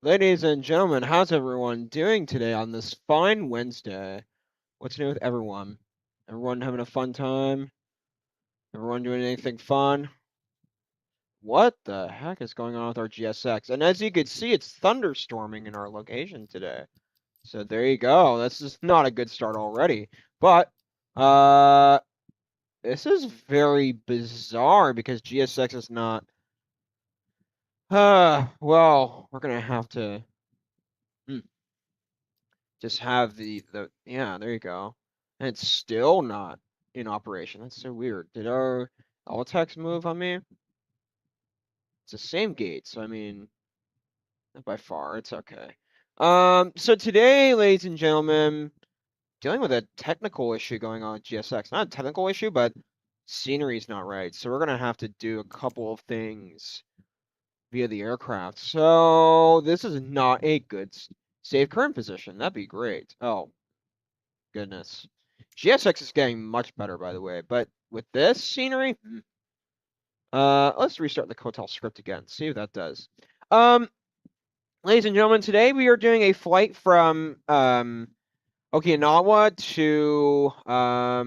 Ladies and gentlemen, how's everyone doing today on this fine Wednesday? What's new with everyone? Everyone having a fun time? Everyone doing anything fun? What the heck is going on with our GSX? And as you can see, it's thunderstorming in our location today. So there you go. This is not a good start already. But, uh, this is very bizarre because GSX is not... well, we're gonna have to... just have yeah, there you go. And it's still not in operation. That's so weird. Did our Altex move on me? It's the same gate, so I mean, not by far, it's okay. So today, ladies and gentlemen, dealing with a technical issue going on with GSX. Not a technical issue, but scenery's not right. So we're gonna have to do a couple of things via the aircraft. So this is not a good save current position. That'd be great. Oh, goodness. GSX is getting much better, by the way, but with this scenery, let's restart the hotel script again, see if that does. Ladies and gentlemen, today we are doing a flight from Okinawa to I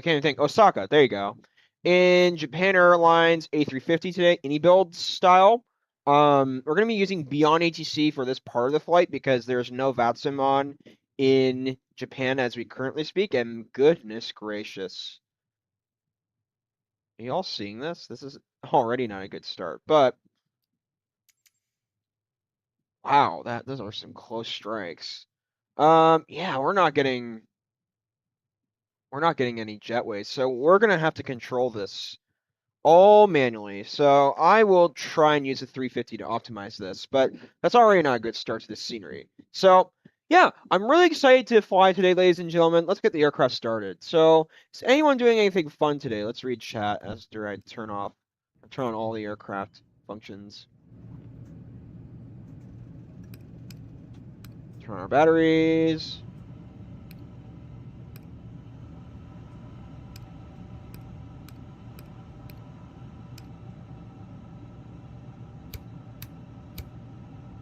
can't even think, Osaka, there you go. In Japan Airlines A350 today, IniBuilds style. We're going to be using Beyond ATC for this part of the flight because there's no VATSIM on in Japan as we currently speak, and goodness gracious. Are you all seeing this? This is already not a good start, but wow, those are some close strikes. Yeah, we're not getting any jetways, so we're gonna have to control this all manually. So I will try and use the 350 to optimize this, but that's already not a good start to this scenery. So yeah, I'm really excited to fly today, ladies and gentlemen. Let's get the aircraft started. So is anyone doing anything fun today? Let's read chat after I turn on all the aircraft functions. Turn on our batteries.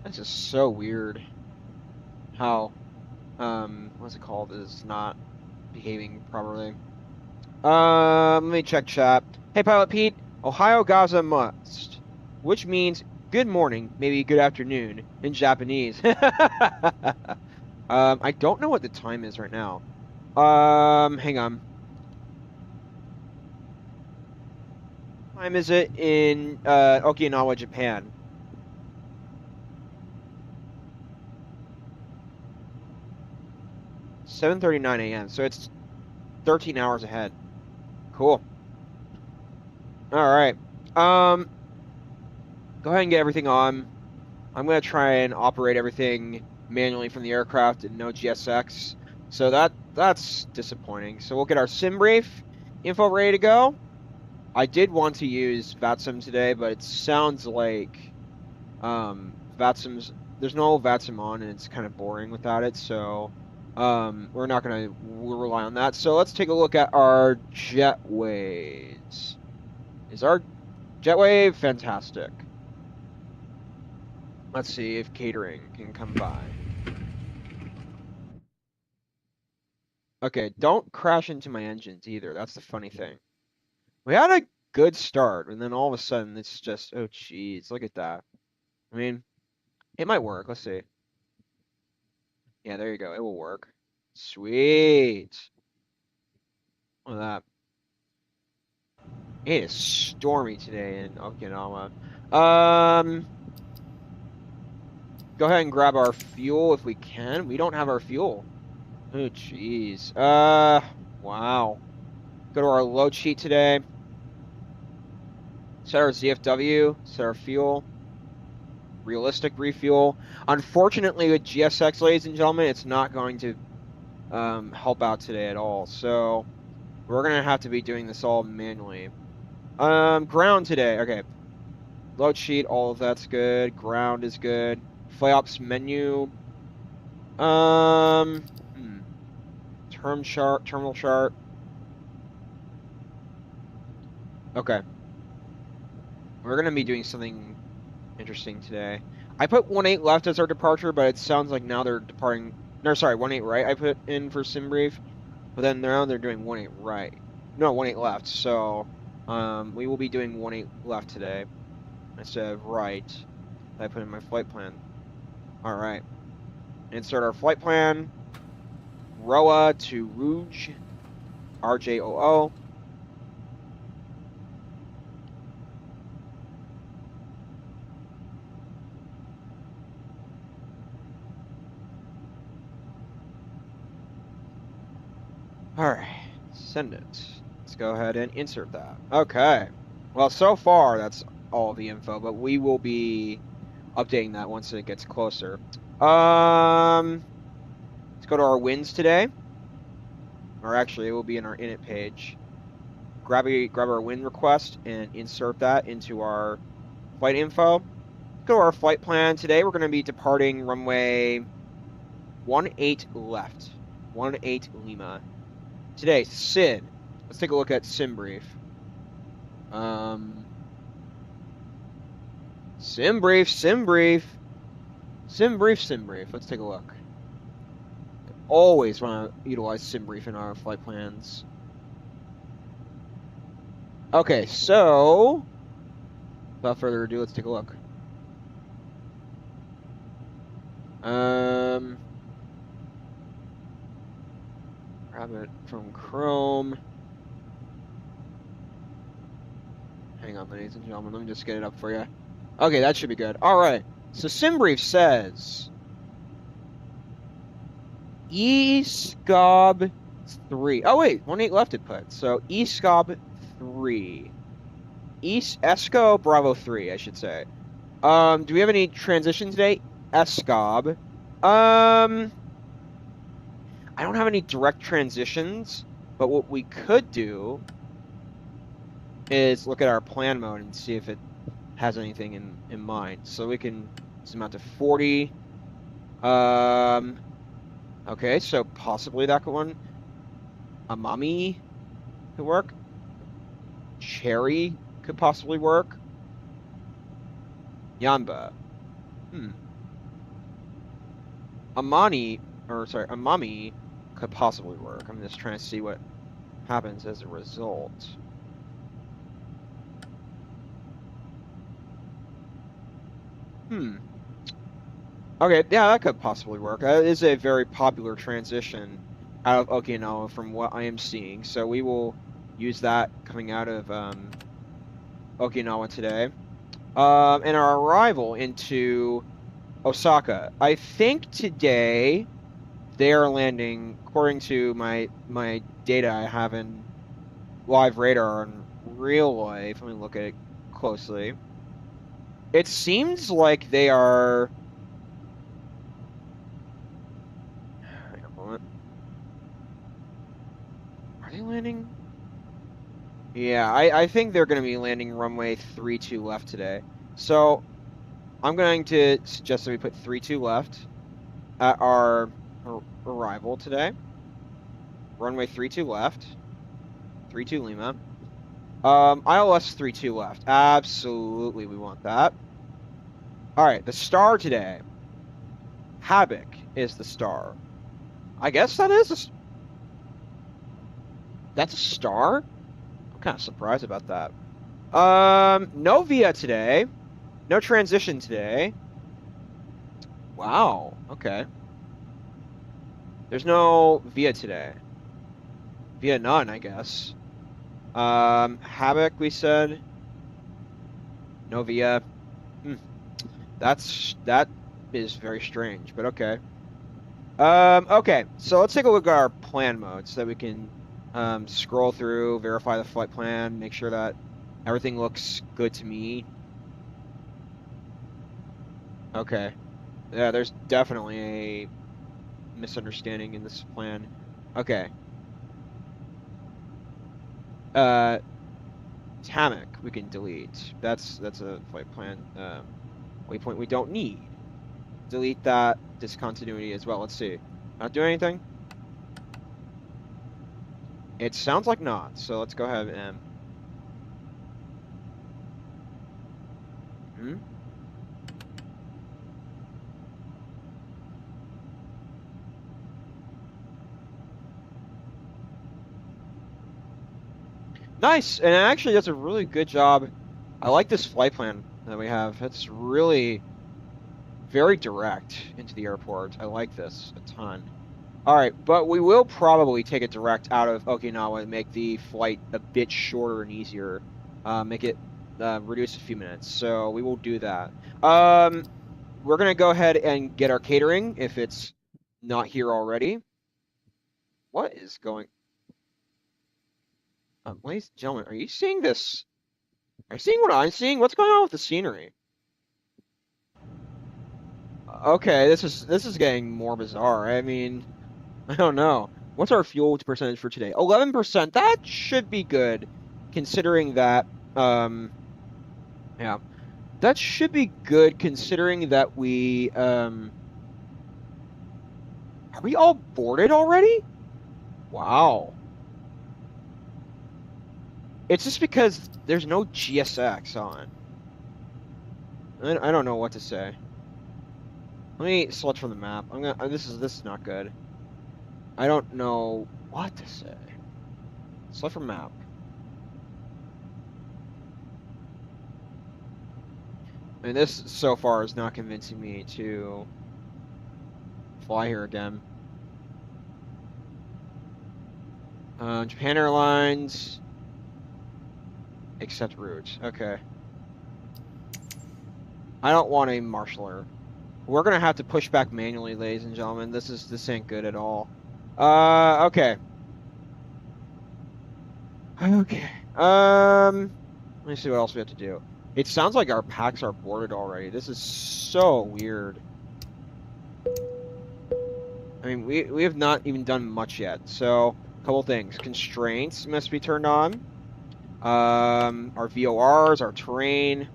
This is so weird. How, what's it called? Is not behaving properly. Let me check chat. Hey, Pilot Pete. Ohio Gaza must, which means good morning, maybe good afternoon in Japanese. I don't know what the time is right now. Hang on. What time is it in Okinawa, Japan? 7:39 a.m. So it's 13 hours ahead. Cool. All right. Go ahead and get everything on. I'm gonna try and operate everything manually from the aircraft and no GSX. So that's disappointing. So we'll get our sim brief info ready to go. I did want to use VATSIM today, but it sounds like VATSIM's there's no VATSIM on and it's kind of boring without it. So we're not gonna rely on that. So let's take a look at our jetways. Is our jetway fantastic? Let's see if catering can come by. Okay, don't crash into my engines either. That's the funny thing. We had a good start, and then all of a sudden it's just, oh jeez, look at that. I mean, it might work. Let's see. Yeah, there you go. It will work. Sweet. Look at that. It is stormy today in Okinawa. Go ahead and grab our fuel if we can. We don't have our fuel. Oh, jeez. Wow. Go to our load sheet today. Set our ZFW. Set our fuel. Realistic refuel. Unfortunately, with GSX, ladies and gentlemen, it's not going to help out today at all. So we're going to have to be doing this all manually. Ground today. Okay. Load sheet, all of that's good. Ground is good. FlyOps menu. Terminal chart. Okay. We're going to be doing something interesting today. I put 18 left as our departure, but it sounds like now they're departing. No, sorry, 18 right. I put in for sim brief, but then now they're doing 18 right. No, 18 left. So, we will be doing 18 left today instead of right. I put in my flight plan. All right. Insert our flight plan. ROAH to ROAH, RJOO. All right, send it. Let's go ahead and insert that. Okay. Well, so far that's all the info, but we will be updating that once it gets closer. Let's go to our wins today. Or actually, it will be in our init page. Grab our win request and insert that into our flight info. Go to our flight plan. Today we're going to be departing runway 18 left. 18 Lima. Today, Sid. Let's take a look at sim brief. Sim brief. Let's take a look. Always want to utilize sim brief in our flight plans. Okay, so without further ado, let's take a look. Grab it from Chrome. Hang on, ladies and gentlemen. Let me just get it up for you. Okay, that should be good. All right. So SimBrief says ESCOB 3. Oh, wait. 18 left it put. So ESCOB 3. ESCO Bravo 3, I should say. Do we have any transition today? ESCOB. I don't have any direct transitions, but what we could do is look at our plan mode and see if it has anything in mind. So we can zoom out to 40. Okay, so possibly that one. Amami could work. Cherry could possibly work. Yanba. Amami could possibly work. I'm just trying to see what happens as a result. Okay, yeah, that could possibly work. That is a very popular transition out of Okinawa from what I am seeing. So we will use that coming out of Okinawa today. And our arrival into Osaka. I think today they are landing, according to my data I have in live radar and real life. Let me look at it closely. It seems like they are. Wait a moment. Are they landing? Yeah, I think they're going to be landing runway 32 left today. So I'm going to suggest that we put 32 left at our arrival today. Runway 32 left. 32 Lima. ILS 32 left. Absolutely, we want that. All right, the star today. Havoc is the star. I guess that is that's a star? I'm kind of surprised about that. No VIA today. No transition today. Wow, okay. There's no VIA today. VIA none, I guess. Havoc, we said. No VIA. That is very strange, but okay. Okay, so let's take a look at our plan mode so that we can scroll through, verify the flight plan, make sure that everything looks good to me. Okay. Yeah, there's definitely a misunderstanding in this plan. Okay. Tamak, we can delete. That's a flight plan waypoint we don't need. Delete that discontinuity as well. Let's see. Not doing anything? It sounds like not, so let's go ahead and... Nice, and actually that's a really good job. I like this flight plan that we have. It's really very direct into the airport. I like this a ton. All right, but we will probably take it direct out of Okinawa and make the flight a bit shorter and easier. Make it reduce a few minutes. So we will do that. We're gonna go ahead and get our catering if it's not here already. What is going? Ladies and gentlemen, are you seeing this? Are you seeing what I'm seeing? What's going on with the scenery? Okay, this is getting more bizarre. I mean, I don't know. What's our fuel percentage for today? 11%. That should be good, considering that. Yeah, that should be good considering that we. Are we all boarded already? Wow. It's just because there's no GSX on. I don't know what to say. Let me select from the map. I'm gonna. This is not good. I don't know what to say. Select from map. I mean, this so far is not convincing me to fly here again. Japan Airlines. Accept route. Okay. I don't want a marshaller. We're gonna have to push back manually, ladies and gentlemen. This ain't good at all. Okay. Okay. Let me see what else we have to do. It sounds like our packs are boarded already. This is so weird. I mean, we have not even done much yet. So, a couple things. Constraints must be turned on. Our VORs, our terrain.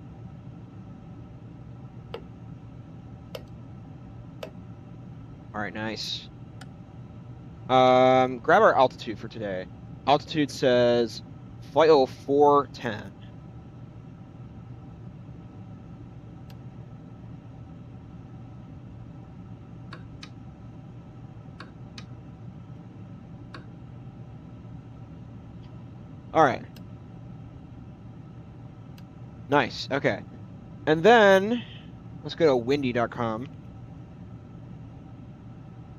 All right, nice. Grab our altitude for today. Altitude says flight level 410. All right. Nice. Okay. And then let's go to windy.com.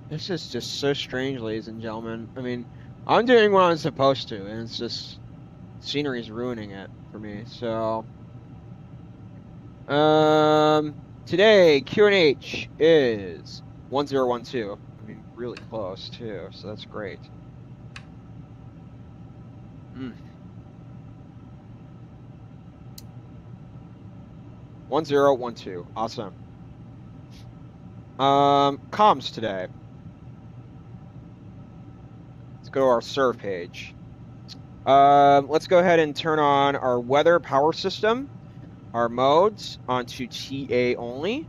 This is just so strange, ladies and gentlemen. I mean, I'm doing what I'm supposed to, and it's just scenery is ruining it for me. So, today QNH is 1012. I mean, really close too, so that's great. 1012. Awesome. Comms today. Let's go to our serve page. Let's go ahead and turn on our weather power system, our modes onto TA only.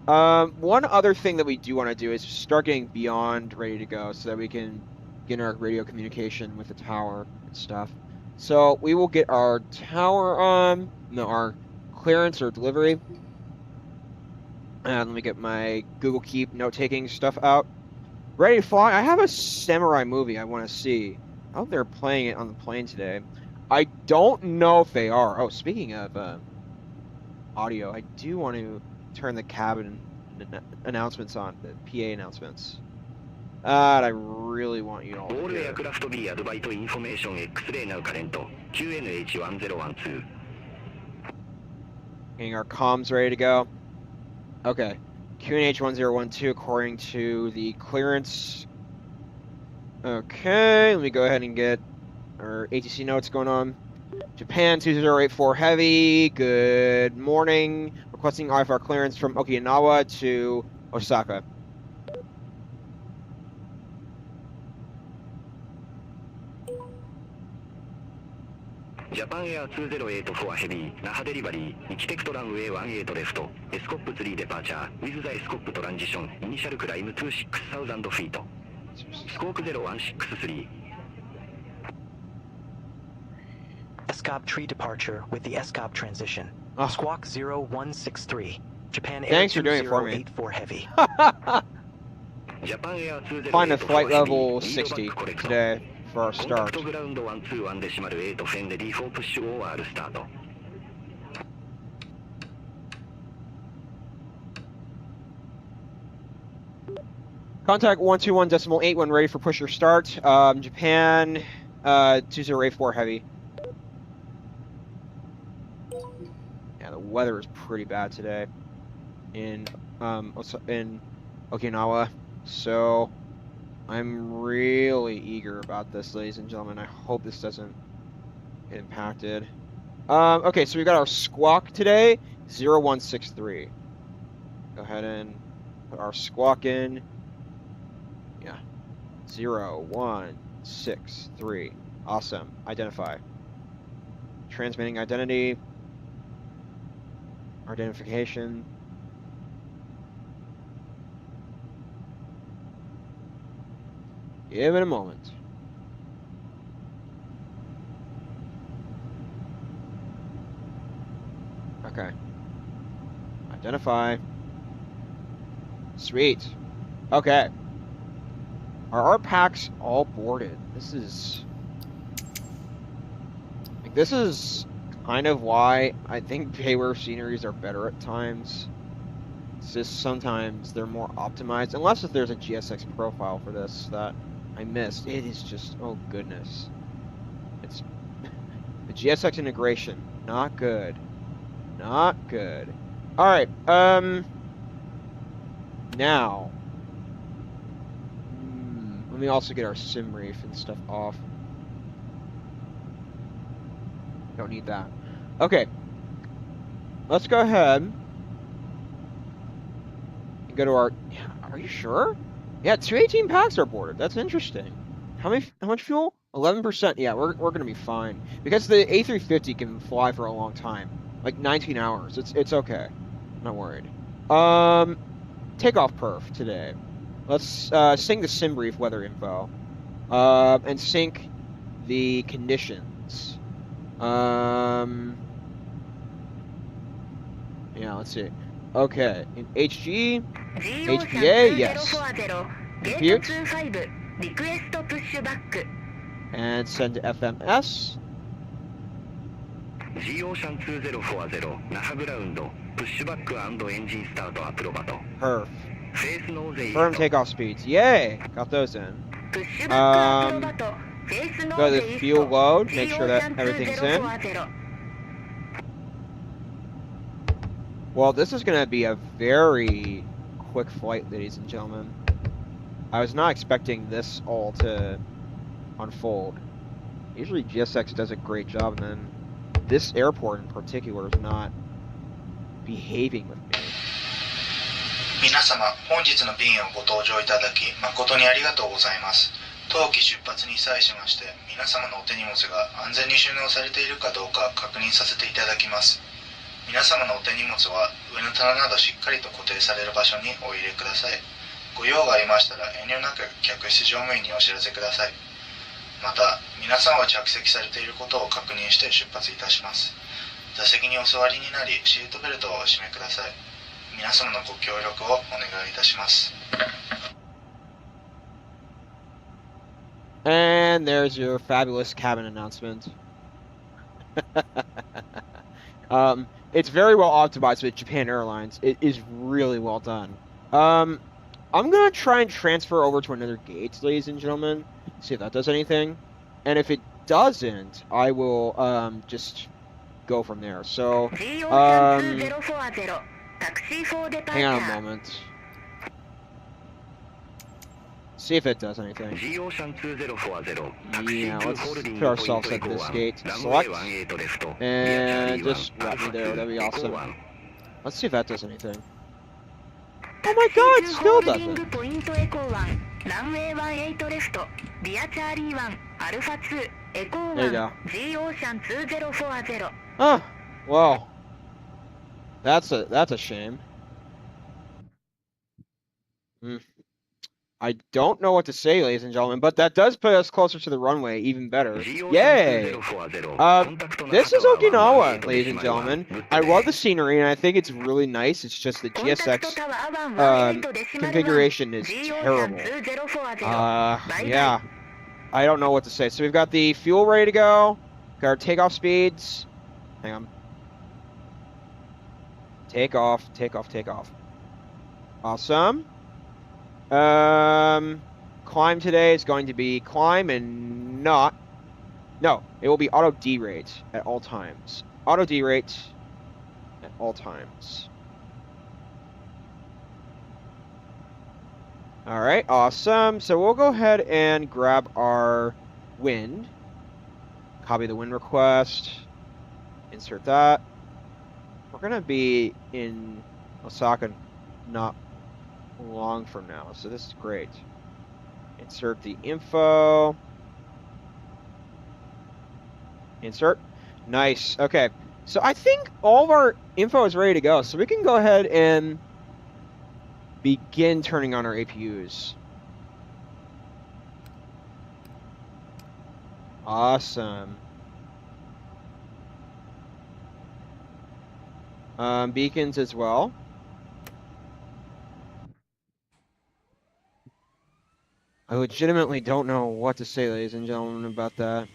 One other thing that we do want to do is start getting beyond ready to go so that we can get our radio communication with the tower and stuff. So we will get our tower on, no, our clearance or delivery. And let me get my Google Keep note-taking stuff out. Ready to fly? I have a samurai movie I want to see. I hope they're playing it on the plane today. I don't know if they are. Oh, speaking of audio, I do want to turn the cabin announcements on, the PA announcements. I really want you all to All hear. aircraft be advised information X-ray now current QNH1012. Getting our comms ready to go. Okay. QNH 1012 according to the clearance. Okay, let me go ahead and get our ATC notes going on. Japan 2084 Heavy, good morning. Requesting IFR clearance from Okinawa to Osaka. Japan Air 2084 Heavy, Naha delivery, expect runway 18 left, escort 3 departure, with the escort transition, initial climb to 6,000 feet. Squawk 0163. ESCOP tree departure with the ESCOP transition. Oh. Squawk 0163. Japan Air Thanks for doing it for me. 2084 Heavy. Japan Air 2084 Find a flight level Heavy, 60 lead back correct. today for our コンタク start. トグラウンド121で閉まる8フェンレディー4プッシュ OR スタート。 Contact 121.8 when ready for push or start. Japan 2084 heavy. Yeah, the weather is pretty bad today in Okinawa. So I'm really eager about this, ladies and gentlemen. I hope this doesn't get impacted. Okay, so we got our squawk today, 0163. Go ahead and put our squawk in. Yeah. 0163. Awesome. Identify. Transmitting identity. Identification. Give it a moment. Okay. Identify. Sweet. Okay. Are our packs all boarded? This is kind of why I think payware sceneries are better at times. It's just sometimes they're more optimized, unless if there's a GSX profile for this that I missed. It is just, oh goodness. It's the GSX integration, not good. Not good. Alright, now let me also get our sim reef and stuff off. Don't need that. Okay. Let's go ahead and go to our... Are you sure? Yeah, 218 packs are boarded. That's interesting. How much fuel? 11%. Yeah, we're gonna be fine. Because the A350 can fly for a long time. Like 19 hours. It's okay. I'm not worried. Takeoff perf today. Let's sync the sim brief weather info. And sync the conditions. Yeah, let's see. Okay, in HG, HPA, yes. Compute. And send to FMS. G-Ocean 2040 那覇グラウンドプッシュバック&エンジンスタートアプロバト Perf. フェースノーゼイ Firm takeoff speeds. Yay! Got those in. Go to the fuel load, make sure that everything's in. Well, this is going to be a very quick flight, ladies and gentlemen. I was not expecting this all to unfold. Usually GSX does a great job, and then this airport in particular is not behaving with me. 皆様、本日の便をご搭乗いただき誠にありがとうございます。当機出発に際しまして、皆様のお手荷物が安全に収納されているかどうか確認させていただきます。皆様のお手荷物は上の棚などしっかりと固定される場所にお入れください。ご用がありましたら遠慮なく客室乗務員にお知らせください。また、皆様が着席されていることを確認して出発いたします。座席にお座りになり、シートベルトをお締めください。皆様のご協力をお願いいたします。And there's your fabulous cabin announcement. It's very well optimized with Japan Airlines. It is really well done. I'm gonna try and transfer over to another gate, ladies and gentlemen. See if that does anything. And if it doesn't, I will just go from there. So hang on a moment. See if it does anything. Yeah, let's put ourselves at this gate. Select. And just wrap me there. That'd be awesome. Let's see if that does anything. Oh my god, it still doesn't. There you go. Oh, well. That's a shame. I don't know what to say, ladies and gentlemen, but that does put us closer to the runway, even better. Yay! This is Okinawa, ladies and gentlemen. I love the scenery, and I think it's really nice. It's just the GSX configuration is terrible. Yeah. I don't know what to say. So we've got the fuel ready to go. Got our takeoff speeds. Hang on. Takeoff, takeoff, takeoff. Awesome. Climb today is going to be climb and not. No, it will be auto derate at all times. Auto derate at all times. All right, awesome. So we'll go ahead and grab our wind. Copy the wind request. Insert that. We're going to be in Osaka not long from now, so this is great. Insert the info. Insert. Nice. Okay. So I think all of our info is ready to go. So we can go ahead and begin turning on our APUs. Awesome. Beacons as well. I legitimately don't know what to say, ladies and gentlemen, about that.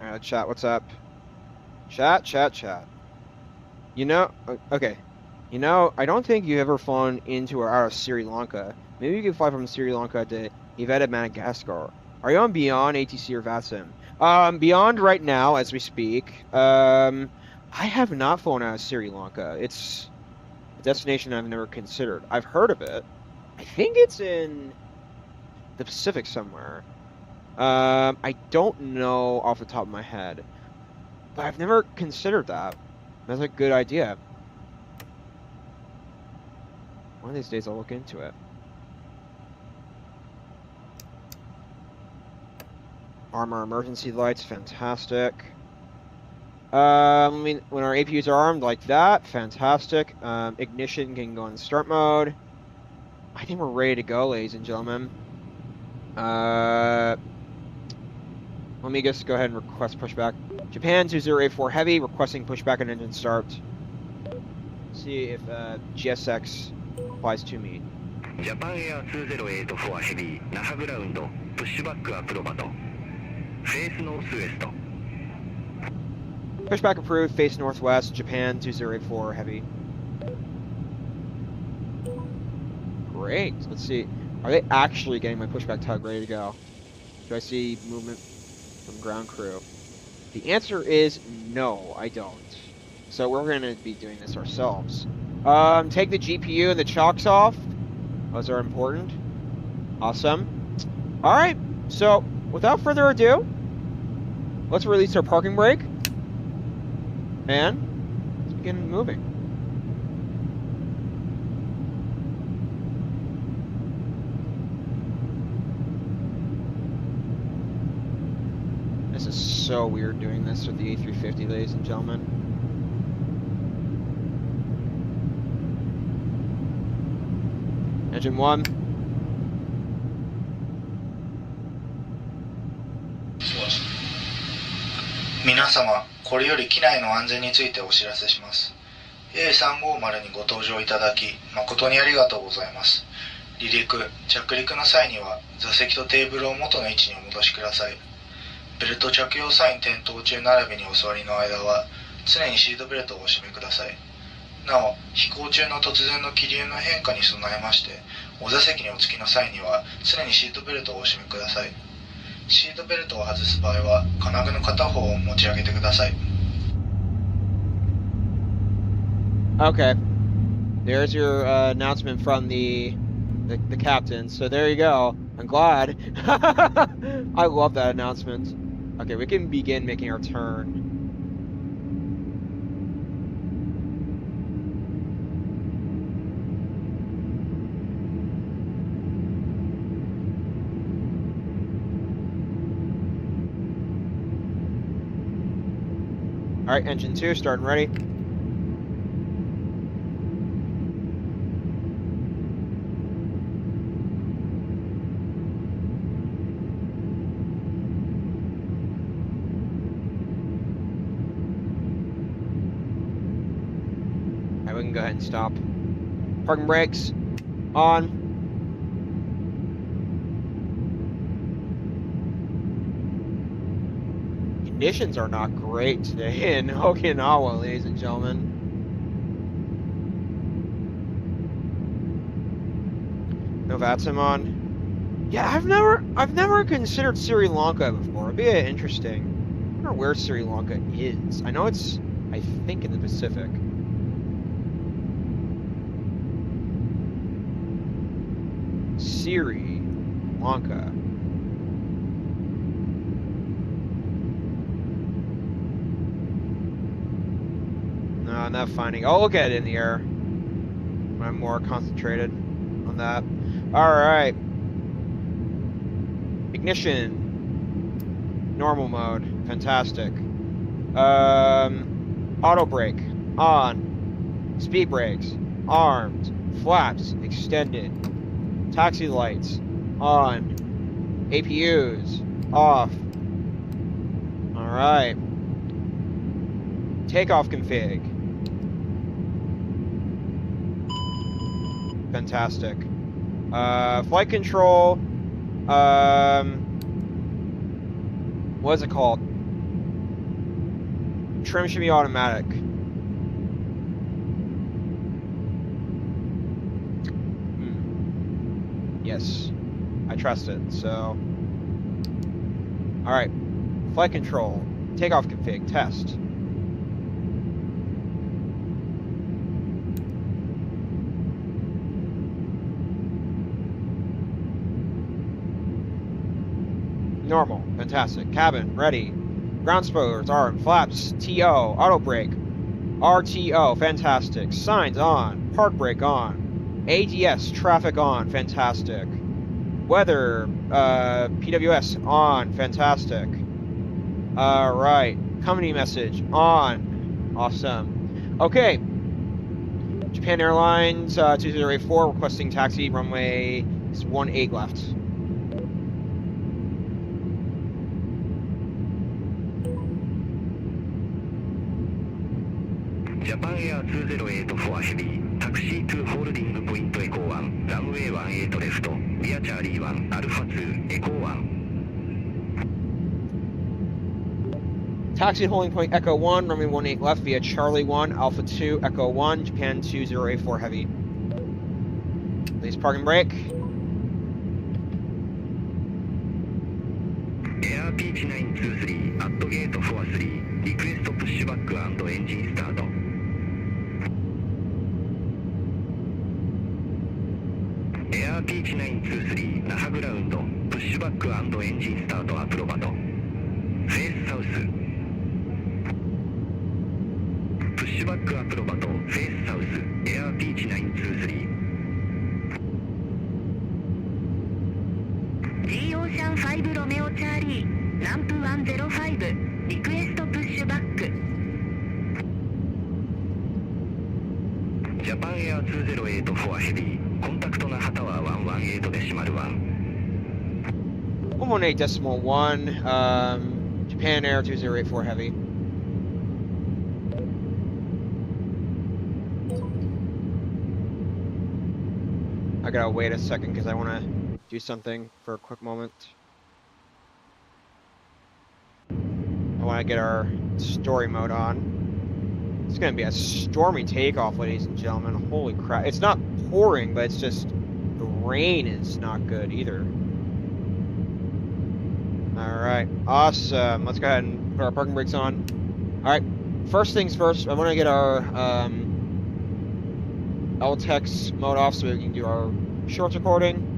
All right, chat, what's up? Chat, chat, chat. Okay. I don't think you've ever flown into or out of Sri Lanka. Maybe you could fly from Sri Lanka to Yvette, Madagascar. Are you on Beyond, ATC, or VATSIM? Beyond right now, as we speak. I have not flown out of Sri Lanka. It's a destination I've never considered. I've heard of it. I think it's in the Pacific somewhere. I don't know off the top of my head, but I've never considered that. That's a good idea. One of these days I'll look into it. Armor emergency lights, fantastic. When our APUs are armed like that, fantastic. Ignition can go in start mode. I think we're ready to go, ladies and gentlemen. Let me just go ahead and request pushback. Japan 2084 Heavy, requesting pushback and engine start. See if GSX applies to me. Japan Air 2084 ヘビー那覇グラウンドプッシュバックアプロバトフェイスノースウエスト Pushback approved, face northwest, Japan 2084 Heavy. Great. Let's see. Are they actually getting my pushback tug ready to go? Do I see movement from ground crew? The answer is no, I don't. So we're going to be doing this ourselves. Take the GPU and the chocks off. Those are important. Awesome. All right. So without further ado, let's release our parking brake. And let's begin moving. This is so weird doing this with the A350, ladies and gentlemen. Engine 1.皆様、これより機内の安全についてお知らせします。A350 にご搭乗いただき、誠にありがとうございます。離陸、着陸の際には座席とテーブルを元の位置にお戻しください。ベルト着用サイン点灯中並びにお座りの間は、常にシートベルトをお締めください。なお、飛行中の突然の気流の変化に備えまして、お座席にお着きの際には、常にシートベルトをお締めください。シートベルトを外す場合は、金具の片方を持ち上げてください。Okay. There's your announcement from the captain. So there you go. I'm glad. I love that announcement. Okay, we can begin making our turn. All right, engine 2, starting ready. can go ahead and stop. Parking brakes on. Conditions are not great today in Okinawa, ladies and gentlemen. No VATSIM on. Yeah, I've never considered Sri Lanka before. It'd be interesting. I wonder where Sri Lanka is. I know it's, I think, in the Pacific. Sri Lanka. No, I'm not finding. I'll look at it in the air when I'm more concentrated on that. All right. Ignition. Normal mode. Fantastic. Auto brake on. Speed brakes armed. Flaps extended. Taxi lights on. APUs off. All right. Takeoff config. Fantastic. Flight control. What is it called? Trim should be automatic. Yes, I trust it. So, all right. Flight control. Takeoff config. Test. Normal. Fantastic. Cabin. Ready. Ground spoilers. Armed. Flaps. TO. Auto brake. RTO. Fantastic. Signs on. Park brake on. ADS. Traffic on. Fantastic. Weather. PWS on. Fantastic. Alright. Company message on. Awesome. Okay. Japan Airlines 2084 requesting taxi. Runway is 18 left. Japan Air 2084 Heavy, Taxi to Holding Point Echo 1, Runway 18 left, via Charlie 1, Alpha 2, Echo 1. Taxi holding point Echo 1, runway 18 left via Charlie 1, Alpha 2, Echo 1, Japan 2084 Heavy. Please parking brake. Air Beach 923, at gate 43, request pushback and engine start. Air Beach 923, Naha ground, pushback and engine start approved. Face south. Pushback approved, face south, Air Beach 923. G Ocean 5 Romeo Charlie, ramp 105, request pushback. Japan Air 2084 Heavy, コンタクトが旗は118デシマル1。118.1, Japan Air 2084 Heavy. I gotta wait a second because I want to do something for a quick moment. I want to get our story mode on. It's gonna be a stormy takeoff, ladies and gentlemen. Holy crap. It's not pouring, but it's just the rain is not good either. Alright, awesome. Let's go ahead and put our parking brakes on. Alright, first things first, I want to get our LTEX mode off so we can do our shorts recording.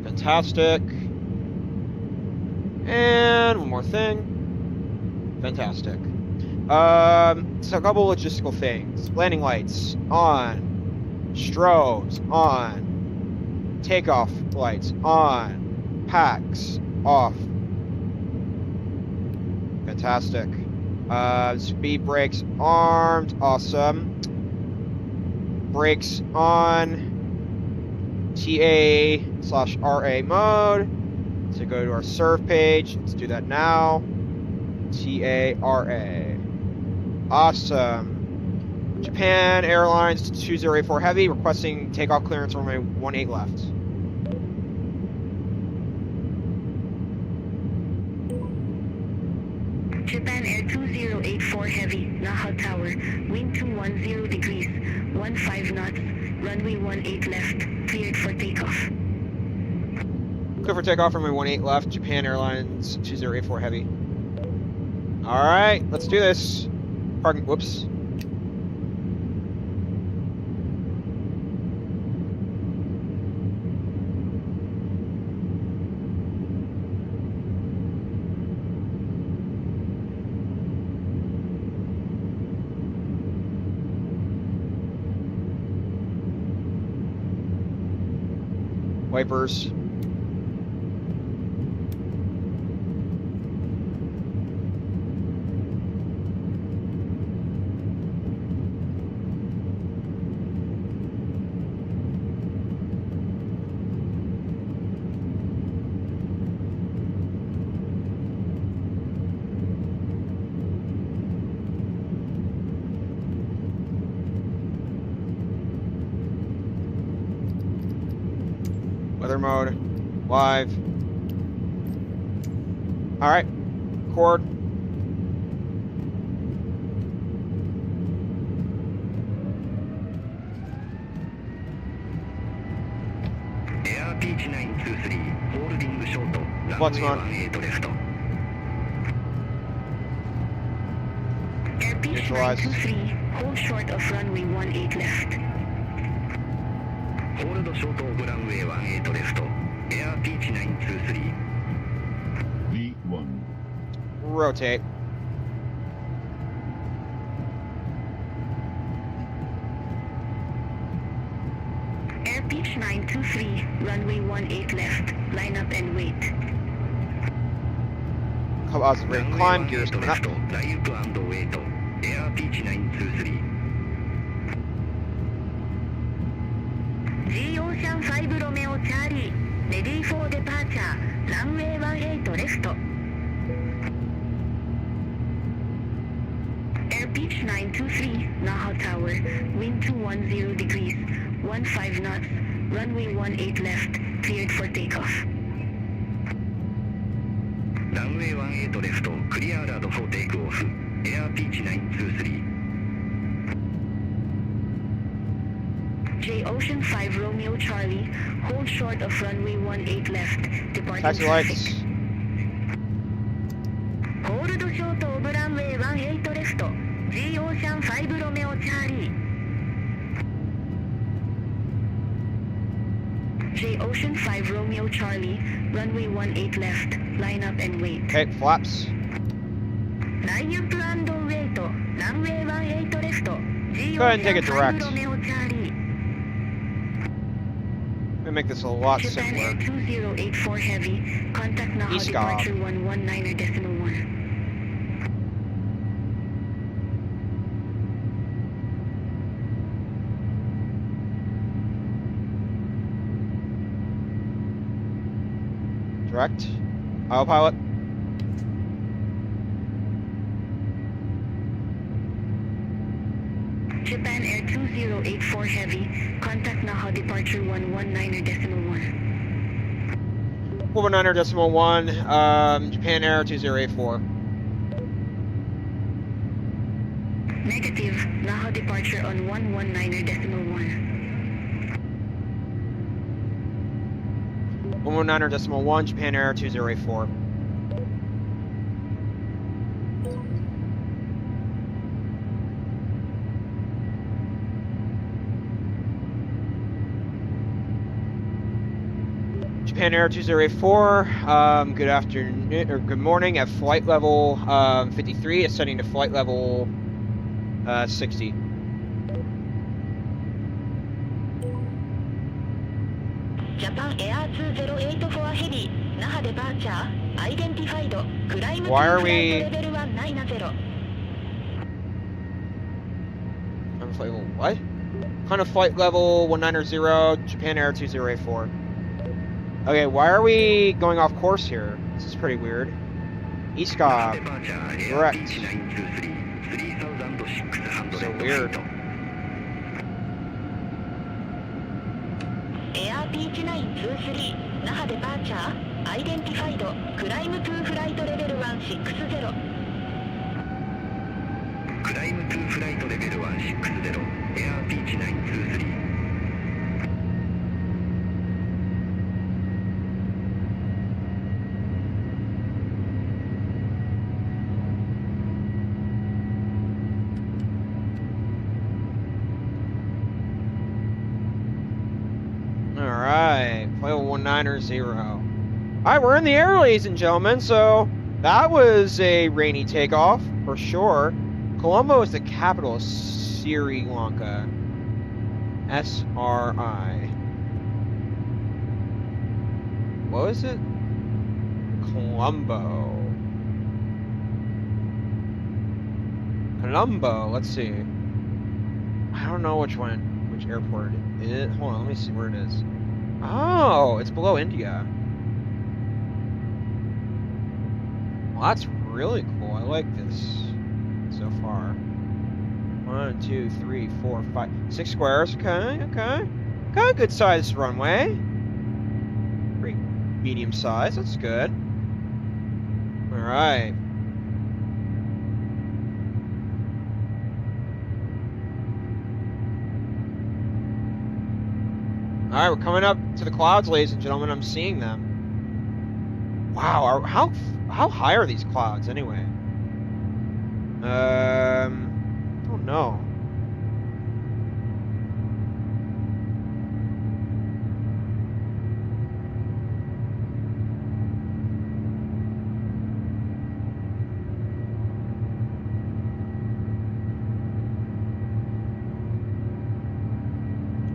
Fantastic. And one more thing. Fantastic. So a couple logistical things. Landing lights on. Strobes on. Takeoff lights on. Packs off. Fantastic. Speed brakes armed. Awesome. Brakes on. TA/RA mode. So go to our serve page. Let's do that now. TARA. Awesome. Japan Airlines 2084 Heavy, requesting takeoff clearance runway 18 left. Japan Air 2084 Heavy, Naha Tower, wind 210 degrees, 15 knots, runway 18 left, cleared for takeoff. Clear for takeoff, runway 18 left, Japan Airlines 2084 Heavy. Alright, let's do this. Parking, whoops. Wipers. Weather mode, live. All right, record. Air Beach 923, holding short, What's runway on? 18 left. Air Beach Neutralize. 923, hold short of runway 18 left. Hold short of runway 18 left. Air Beach 923. V1. Rotate. Air Beach 923, runway 18 left, line up and wait. Clubhouse is ready to climb, gears coming up. Live and wait. Air Beach 923. G Ocean 5 Romeo Charlie, ready for departure, runway 18 left. Air Beach 923, Naha Tower, wind 210 degrees, 15 knots, runway 18 left, cleared for takeoff. Runway 18 left, cleared for takeoff. Air Beach 923. J Ocean 5 Romeo Charlie, hold short of runway 18 left, departing Taxi traffic. lights. Hold short of runway 18 left, J Ocean 5 Romeo Charlie. J Ocean 5 Romeo Charlie, runway 18 left, line up and wait. Okay, flaps. Line up and wait, runway 18 left, J Go ahead and take it Ocean 5 direct. Romeo Charlie. Let me make this a lot Japan Air simpler. 2084 Heavy, contact Naha East departure 119.1. Direct. Autopilot. Japan Air 2084 Heavy, contact Naha departure 119.1. 119.1, Japan Air 2084. Negative, Naha departure on 119.1. 119.1, Japan Air 2084. Japan Air 2084, good afternoon, or good morning at flight level 53, ascending to flight level 60. Japan Air 2084 Heavy, Naha departure, identified, climb Why to are flight we- level 190. I'm flight level, what? Kind of flight level 190, Japan Air 2084. Okay, why are we going off course here? This is pretty weird. ESCOP. Departure, Air Correct. Beach 923, 3600 So weird. 1923 那覇デパーチャーアイデンティファイドクライム2フライトレベル160クライム2フライトレベル160エアーピーチ923 Alright, flight level 19 or 0. Alright, we're in the air, ladies and gentlemen, so that was a rainy takeoff, for sure. Colombo is the capital of Sri Lanka. S-R-I. What was it? Colombo. Colombo, let's see. I don't know which airport it is. Hold on, let me see where it is. Oh, it's below India. Well, that's really cool. I like this so far. 1, 2, 3, 4, 5, 6 squares. Okay. Got a good sized runway. Pretty medium size. That's good. All right. All right, we're coming up to the clouds, ladies and gentlemen. I'm seeing them. Wow, how high are these clouds anyway? I don't know.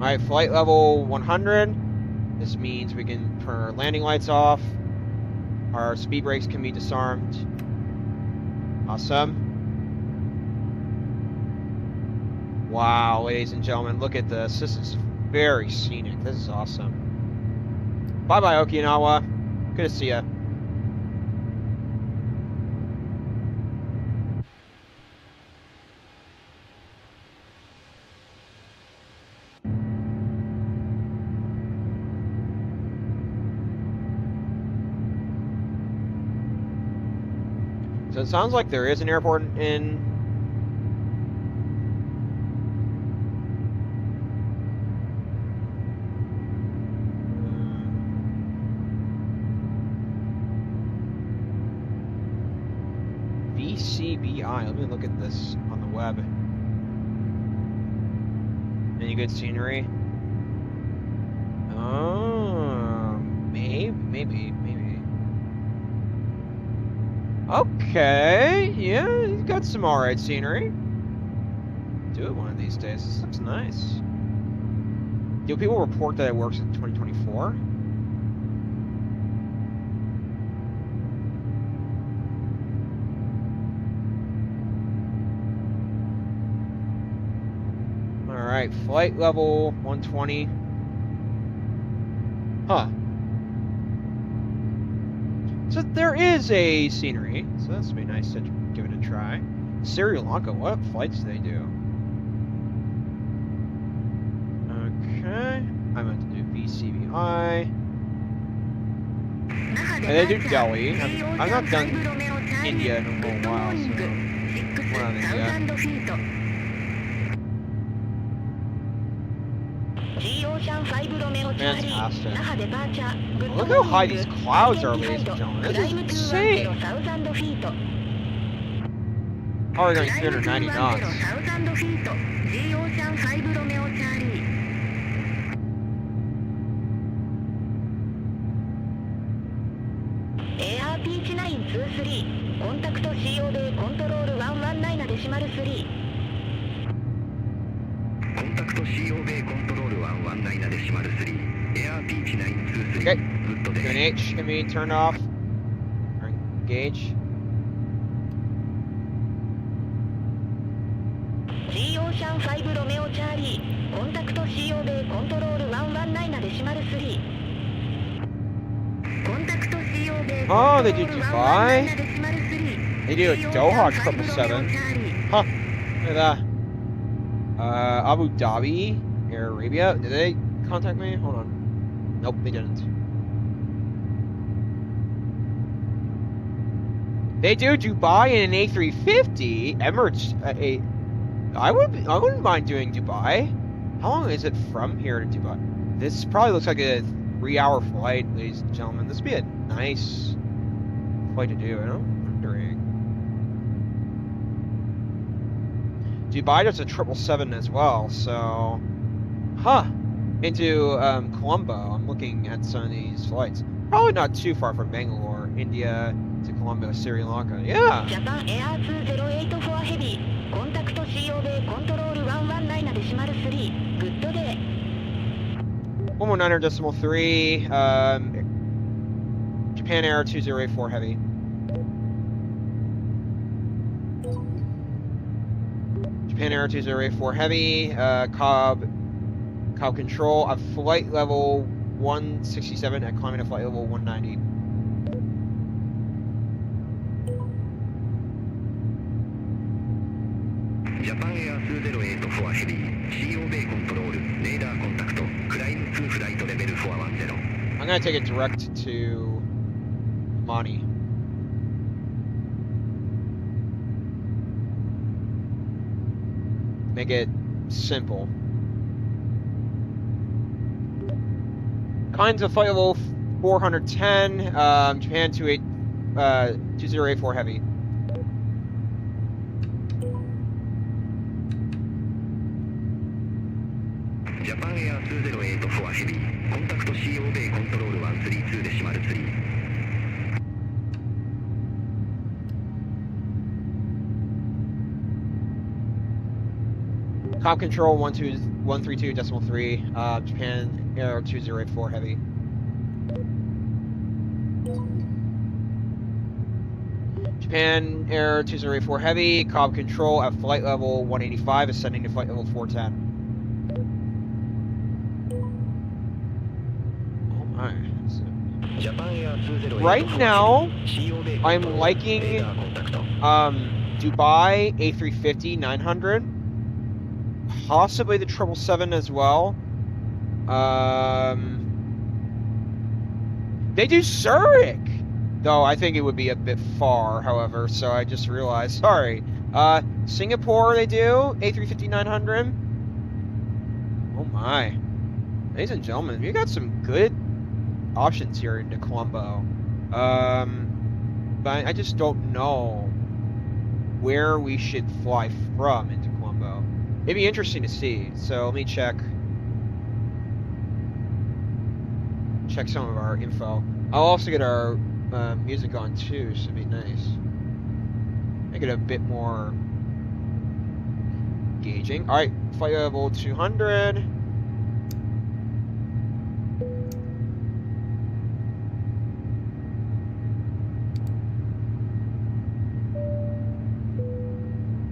Alright, flight level 100. This means we can turn our landing lights off. Our speed brakes can be disarmed. Awesome. Wow, ladies and gentlemen, look at this. This is very scenic. This is awesome. Bye-bye, Okinawa. Good to see ya. So it sounds like there is an airport in VCBI. Let me look at this on the web. Any good scenery? Oh, maybe. Okay, yeah, he's got some alright scenery. Do it one of these days. This looks nice. Do people report that it works in 2024? Alright, flight level 120. Huh. So there is a scenery, so that's gonna be nice to give it a try. Sri Lanka, what flights do they do? Okay, I'm going to do VCBI. And they do Delhi. I've not done India in a little while, so we're on India. Fantastic. Look how high these clouds are, ladies and gentlemen. This is insane. Oh, we're going 390 knots. Peach 923 コンタクト CO でコントロール119デシマル3コンタクト CO ベイコントロール119デシマル3エアーピーチ923 Okay. グッドです H can be turned off. Or engage. G オーシャン5ロメオチャーリーコンタクト CO でコントロール119デシマル3コンタクト CO で Oh, they do Dubai? They do a Doha 777. Huh. Look at that. Abu Dhabi, Air Arabia. Did they contact me? Hold on. Nope, they didn't. They do Dubai in an A350. Emirates, I wouldn't mind doing Dubai. How long is it from here to Dubai? This probably looks like a 3-hour flight, ladies and gentlemen. This would be a nice flight to do. I'm wondering. Dubai does a 777 as well, so into Colombo. I'm looking at some of these flights. Probably not too far from Bangalore, India to Colombo, Sri Lanka. Yeah. Japan Air 2084 Heavy コンタクト CO ベイコントロール119デシマル3グッドデー 119.3, Japan Air 2084 Heavy. Japan Air 2084 Heavy, Cobb control at flight level 167 at climbing to flight level 190. Japan Air 2084 Heavy CO ベイコントロールレーダーコンタクトクライム2フライトレベル410 I'm gonna take it direct to Mani. Make it simple. Kinds of flight level 410, Japan 2084 Heavy. Japan Air 2084 Heavy コンタクト CO ベイコントロール132デシマル3 Comm control 132.3, Japan Air 2084 Heavy. Japan Air 2084 Heavy, Comm control at flight level 185, ascending to flight level 410. Oh my. Right now, I'm liking Dubai A350 900. Possibly the 777 as well. They do Zurich, though I think it would be a bit far, however, so I just realized, sorry. Singapore they do, A350 900. Oh my. Ladies and gentlemen, we got some good options here into Colombo. But I just don't know where we should fly from into Colombo. It'd be interesting to see. So let me check some of our info. I'll also get our music on too, so it'd be nice. Make it a bit more engaging. All right, flight level 200.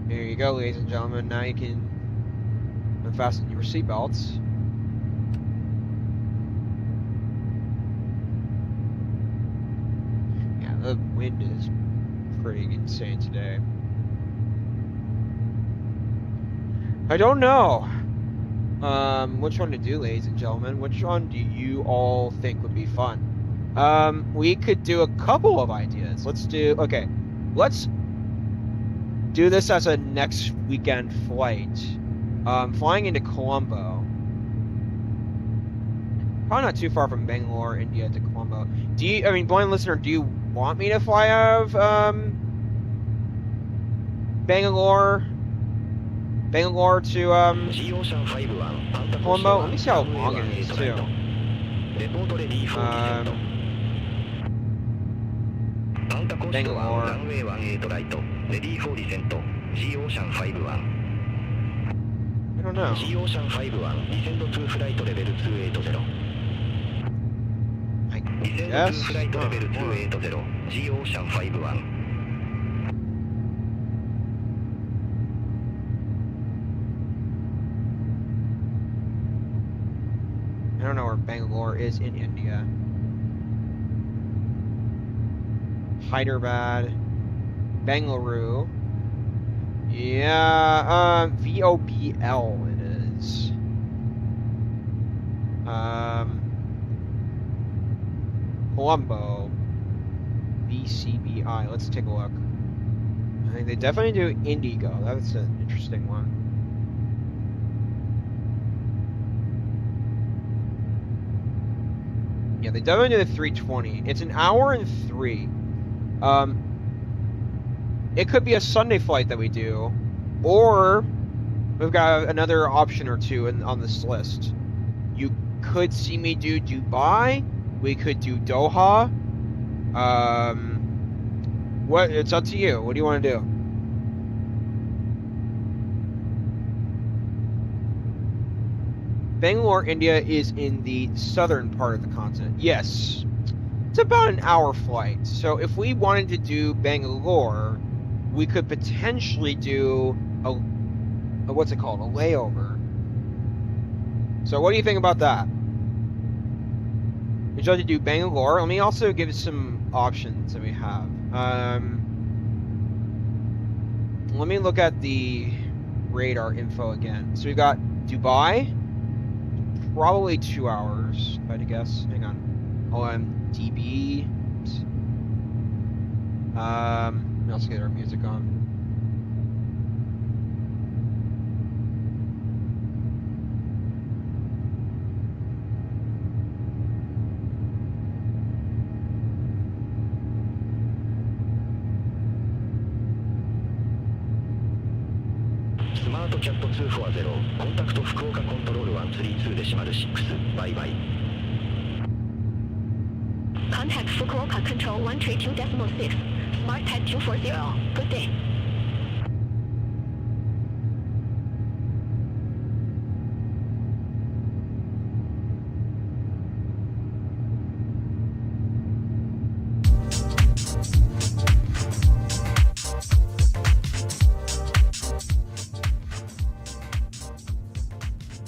There you go, ladies and gentlemen. Now you can unfasten your seatbelts. Yeah, the wind is pretty insane today. I don't know which one to do, ladies and gentlemen. Which one do you all think would be fun? We could do a couple of ideas. Let's do this as a next weekend flight. Flying into Colombo. Probably not too far from Bangalore, India to Colombo. Blind listener, do you want me to fly out of Bangalore to Colombo? Let me see how long it is too. Bangalore. I don't know. I guess. I don't know where Bangalore is in India. Hyderabad, Bengaluru. Yeah, VOBL it is. Colombo. BCBI. Let's take a look. I think they definitely do Indigo. That's an interesting one. Yeah, they definitely do the 320. It's an hour and 3. It could be a Sunday flight that we do, or we've got another option or two on this list. You could see me do Dubai. We could do Doha. What? It's up to you. What do you want to do? Bangalore, India is in the southern part of the continent. Yes. It's about an hour flight. So if we wanted to do Bangalore, we could potentially do a what's it called? A layover. So what do you think about that? Would you like to do Bangalore? Let me also give some options that we have. Let me look at the radar info again. So we've got Dubai, probably 2 hours, if I had to guess. Hang on. DB. Let me also get our music on. Smart Cat 240 コンタクト福岡コントロール132デシマル6バイバイ Contact Fukuoka Control 132.6. Smart Cat 240. Good day.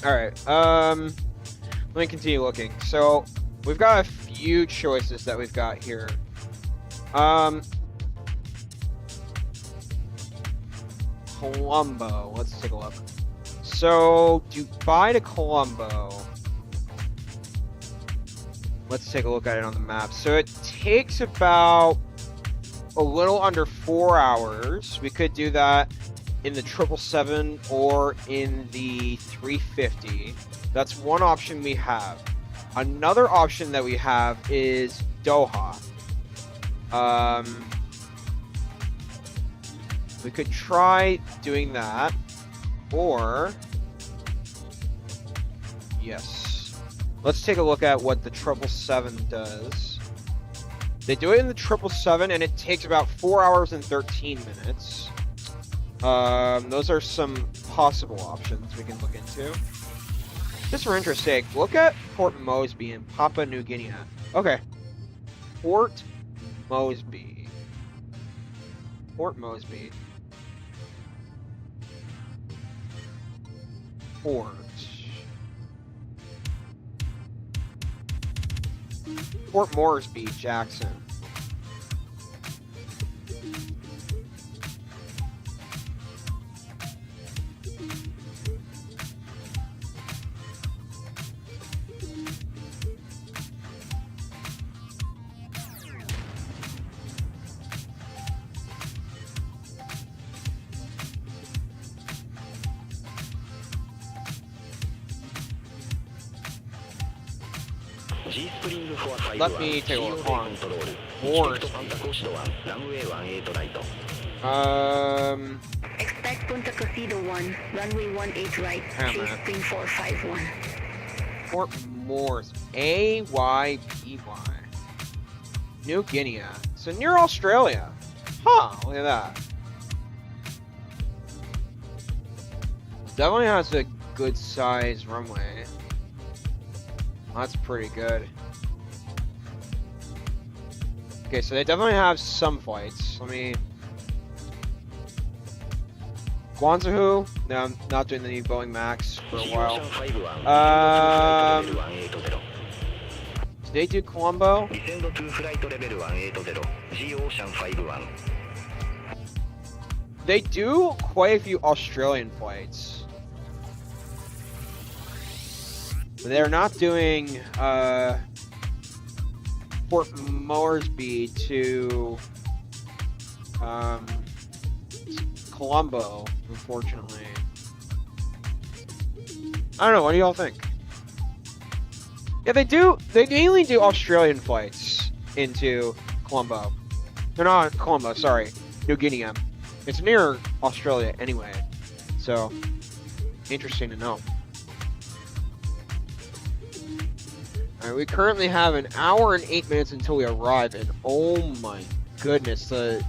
All right. Let me continue looking. So we've got a few choices that we've got here. Colombo. Let's take a look. So Dubai to Colombo. Let's take a look at it on the map. So it takes about a little under 4 hours. We could do that in the 777 or in the 350. That's one option we have. Another option that we have is Doha. We could try doing that, or yes, let's take a look at what the 777 does. They do it in the 777 and it takes about 4 hours and 13 minutes. Those are some possible options we can look into. Just for interest's sake, look at Port Moresby in Papua New Guinea. Okay. Port Moresby. Port Moresby. Port Moresby, Jackson. Let me take a look. Hold on. Expect Punta Casido 1, runway 18 right, chase spring 451. Port Morse, AYPY. New Guinea. So near Australia. Huh, look at that. Definitely has a good size runway. That's pretty good. Okay, so they definitely have some flights. Let me... Guangzhou? No, I'm not doing the Boeing Max for a while. Did they do Colombo? They do quite a few Australian flights. They're not doing Port Moresby to Colombo, unfortunately. I don't know, what do y'all think? Yeah, they mainly do Australian flights into Colombo. They're not Colombo, sorry, New Guinea. It's near Australia anyway, so interesting to know. Alright, we currently have an hour and 8 minutes until we arrive, and oh my goodness, the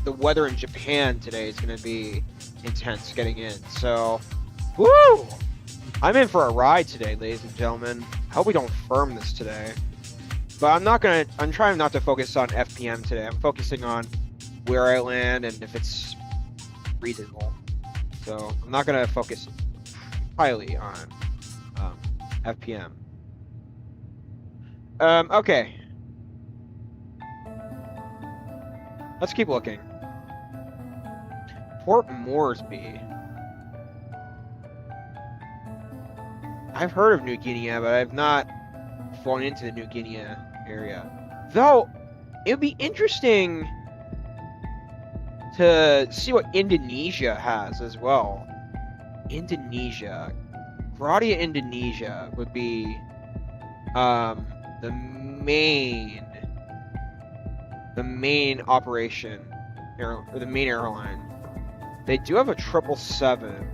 weather in Japan today is going to be intense getting in, so woo! I'm in for a ride today, ladies and gentlemen. I hope we don't firm this today. But I'm trying not to focus on FPM today. I'm focusing on where I land and if it's reasonable. So I'm not gonna focus highly on FPM. Okay. Let's keep looking. Port Moresby. I've heard of New Guinea, but I've not flown into the New Guinea area. Though, it would be interesting to see what Indonesia has as well. Indonesia. Gradia, Indonesia would be the main operation, or the main airline. They do have a 777.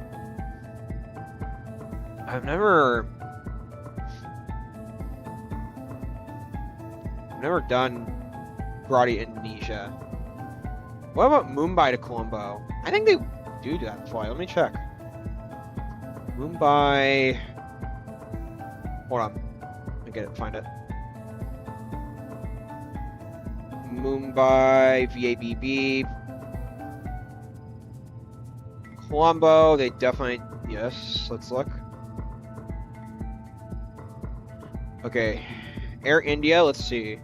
I've never done Gradia, Indonesia. What about Mumbai to Colombo? I think they do that flight. Let me check. Mumbai. Hold on. Let me find it. Mumbai, VABB. Colombo, they definitely, yes, let's look. Okay, Air India, let's see.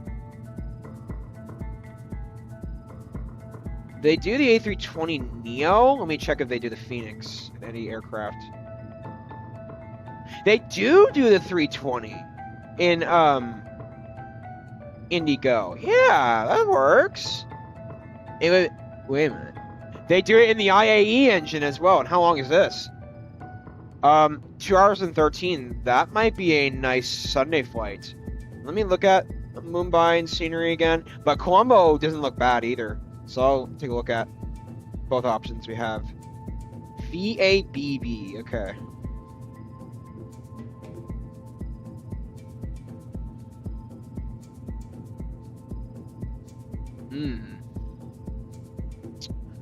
They do the A320neo. Let me check if they do the Phoenix, any aircraft. They do the 320 in Indigo. Yeah, that works. Wait a minute. They do it in the IAE engine as well. And how long is this? 2 hours and 13. That might be a nice Sunday flight. Let me look at Mumbai and scenery again. But Colombo doesn't look bad either. So I'll take a look at both options we have. VABB. Okay.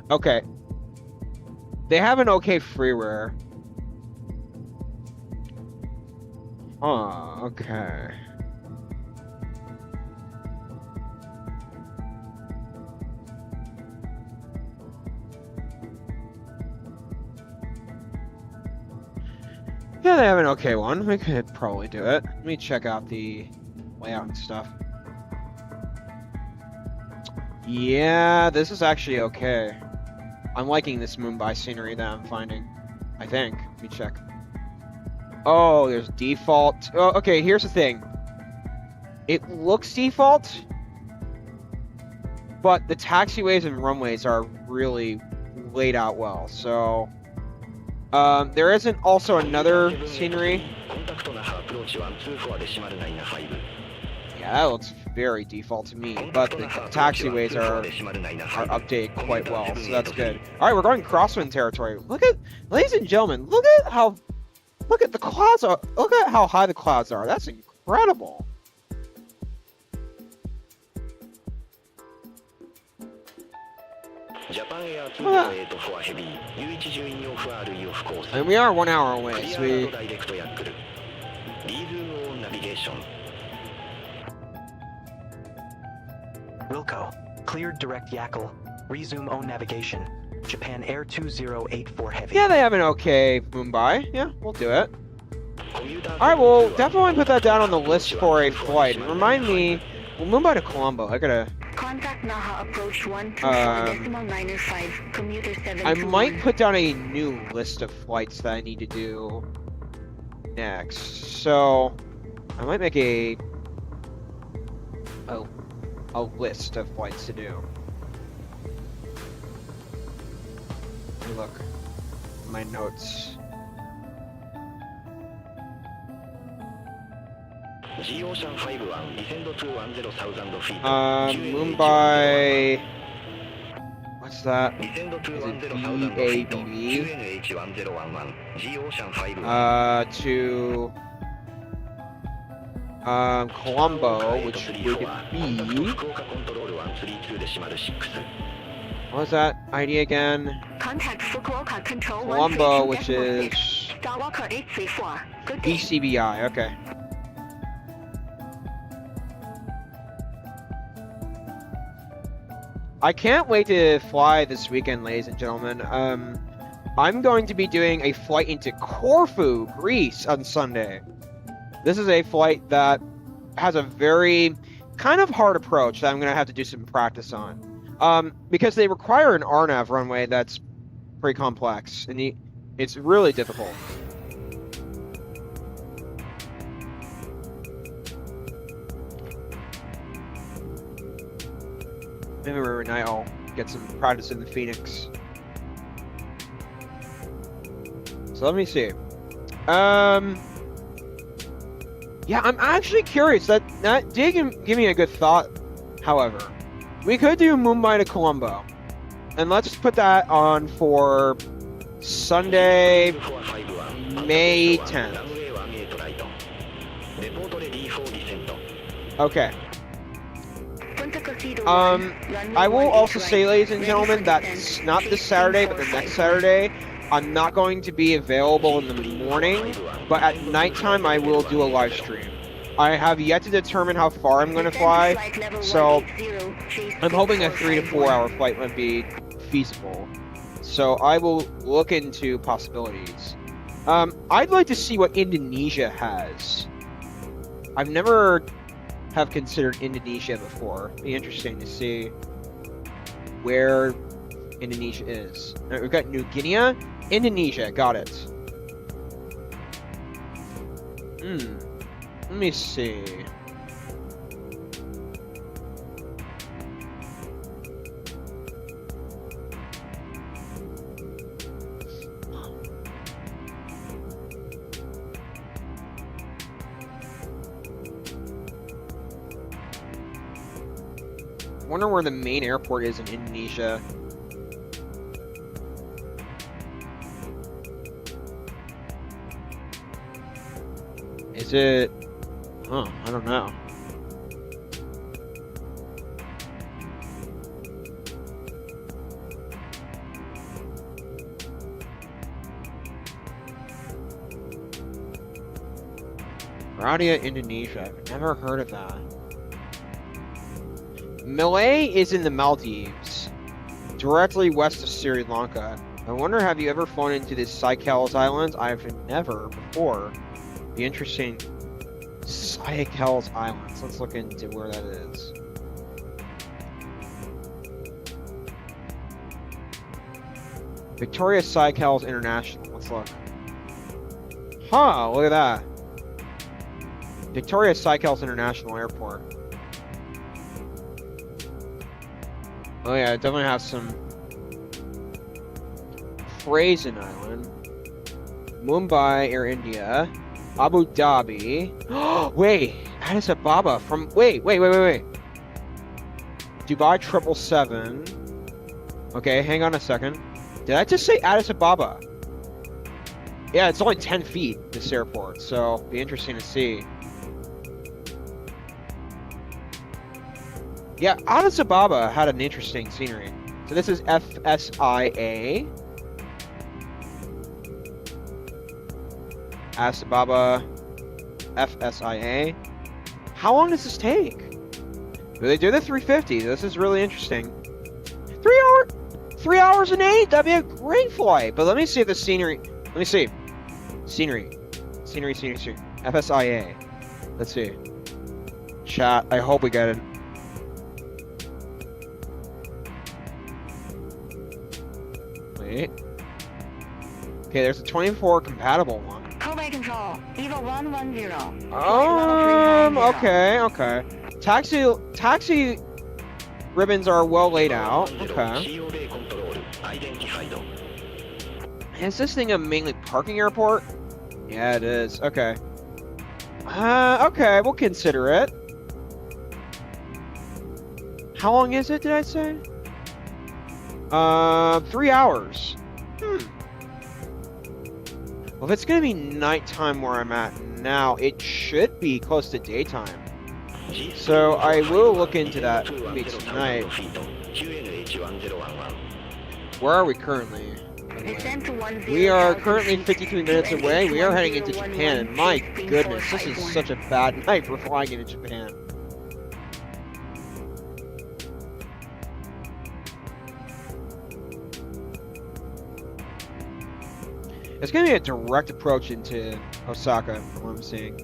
Okay. They have an okay freeware. Okay. Yeah, they have an okay one. We could probably do it. Let me check out the layout and stuff. Yeah, this is actually okay. I'm liking this Mumbai scenery that I'm finding. I think. Let me check. Oh, there's default. Oh, okay, here's the thing. It looks default, but the taxiways and runways are really laid out well. So, there isn't also another scenery. Yeah, that looks very default to me, but the taxiways are updated quite well, so that's good. All right, we're going crosswind territory. Look at, ladies and gentlemen, look at the clouds. Look at how high the clouds are. That's incredible. And we are 1 hour away, so we... Wilco, cleared direct Yakel. Resume own navigation. Japan Air 2084 Heavy. Yeah, they have an okay Mumbai. Yeah, we'll do it. Alright, well, definitely put that down on the list for a flight. And remind me, well, Mumbai to Colombo, I gotta... Contact Naha approach 124.95, commuter 721. I might put down a new list of flights that I need to do next. So, I might make a a list of flights to do. Let me look at my notes. Ocean 51 descend to 10,000 feet. Mumbai. What's that? Descend to Is it 10,000 feet. VAB? QNH1011. Ocean 51. To Colombo, which would be what was that ID again? Contact Fukuoka Control Colombo, 132 which decimal is 6. Skywalker 834. Good day. ECBI. Okay. I can't wait to fly this weekend, ladies and gentlemen. I'm going to be doing a flight into Corfu, Greece on Sunday. This is a flight that has a very kind of hard approach that I'm going to have to do some practice on. Because they require an RNAV runway that's pretty complex, and it's really difficult. Maybe every night I'll get some practice in the Phoenix. So let me see. Yeah, I'm actually curious. That did give me a good thought. However, we could do Mumbai to Colombo, and let's put that on for Sunday, May 10th. Okay. I will also say, ladies and gentlemen, that not this Saturday, but the next Saturday, I'm not going to be available in the morning, but at nighttime I will do a live stream. I have yet to determine how far I'm going to fly, so I'm hoping a 3 to 4 hour flight might be feasible. So I will look into possibilities. I'd like to see what Indonesia has. I've never have considered Indonesia before. It'd be interesting to see where Indonesia is. Right, we've got New Guinea, Indonesia, got it. Let me see. I wonder where the main airport is in Indonesia. Is it? Oh, I don't know. Radia, Indonesia. I've never heard of that. Malay is in the Maldives, directly west of Sri Lanka. I wonder, have you ever flown into the Seychelles Islands? I've never before. Be interesting. Seychelles Islands. Let's look into where that is. Victoria Seychelles International. Let's look. Huh, look at that. Victoria Seychelles International Airport. Oh yeah, it definitely has some. Frazen Island. Mumbai, Air India. Abu Dhabi. Wait, Addis Ababa from. Wait. Dubai 777. Okay, hang on a second. Did I just say Addis Ababa? Yeah, it's only 10 feet, this airport, so be interesting to see. Yeah, Addis Ababa had an interesting scenery. So this is FSIA. Addis Ababa, FSIA. How long does this take? Do they do the 350? This is really interesting. 3 hours and 8. That'd be a great flight. But let me see if the scenery. Let me see. Scenery. FSIA. Let's see. Chat. I hope we get it. Wait. Okay, there's a 24 compatible one. Control, Eva 110. Okay. Taxi ribbons are well laid out. Okay. Is this thing a mainly parking airport? Yeah, it is. Okay. Okay, we'll consider it. How long is it, did I say? 3 hours. Well, if it's gonna be nighttime where I'm at now, it should be close to daytime. So I will look into that maybe tonight. Where are we currently? We are currently 53 minutes away. We are heading into Japan, and my goodness, this is such a bad night for flying into Japan. It's going to be a direct approach into Osaka, from what I'm seeing.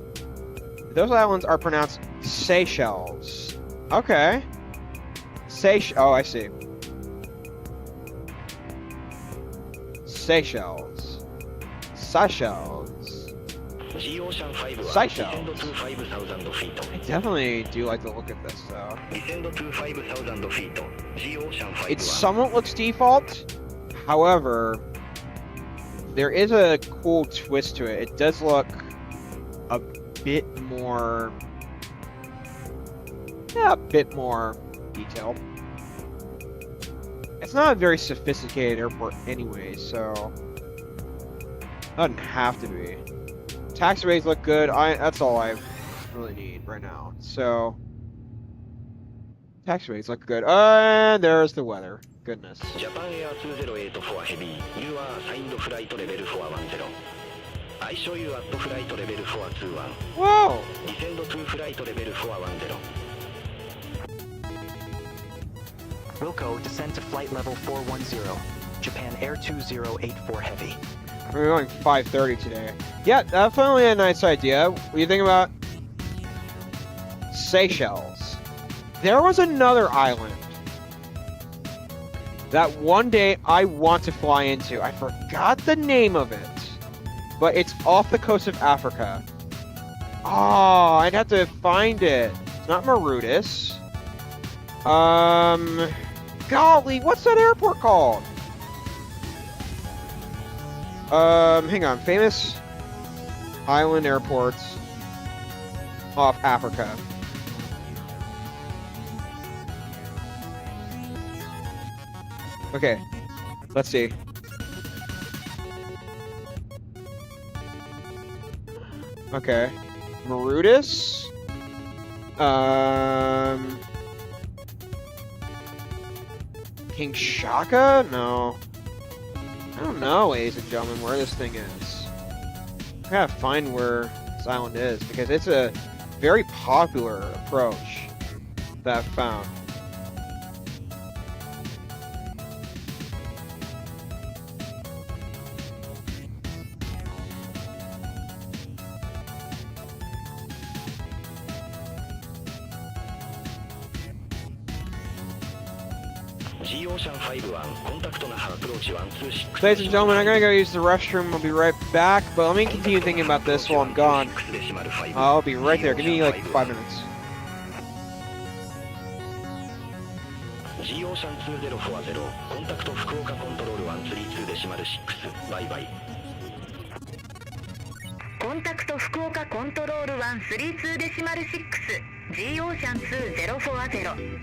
Those islands are pronounced Seychelles. Okay. Oh, I see. Seychelles. Seychelles. Seychelles. I definitely do like the look of this, though. It somewhat looks default. However, there is a cool twist to it. It does look a bit more... yeah, a bit more detailed. It's not a very sophisticated airport anyway, so... it doesn't have to be. Taxiways look good. That's all I really need right now. So... taxiways look good. And there's the weather. Goodness. Japan Air 2084 Heavy, you are assigned flight level 410. I show you at flight level 421. Whoa! Descend to flight level 410. Wilco, descend to flight level 410. Japan Air 2084 Heavy. We're going 5:30 today. Yeah, definitely a nice idea. What do you think about Seychelles? There was another island that one day I want to fly into. I forgot the name of it, but it's off the coast of Africa. Oh, I'd have to find it. It's not Mauritius. Golly, what's that airport called? Hang on. Famous island airports off Africa. Okay, let's see. Okay, Mauritius. King Shaka? No. I don't know, ladies and gentlemen, where this thing is. I gotta find where this island is, because it's a very popular approach that I've found. Ladies and gentlemen, I'm gonna go use the restroom. I'll be right back, but let me continue thinking about this while I'm gone. I'll be right there. Give me like 5 minutes. Ocean 2040, contact Fukuoka Control 132 decimal 6, bye bye. Contact Fukuoka Control 132 decimal 6, G Ocean 2040.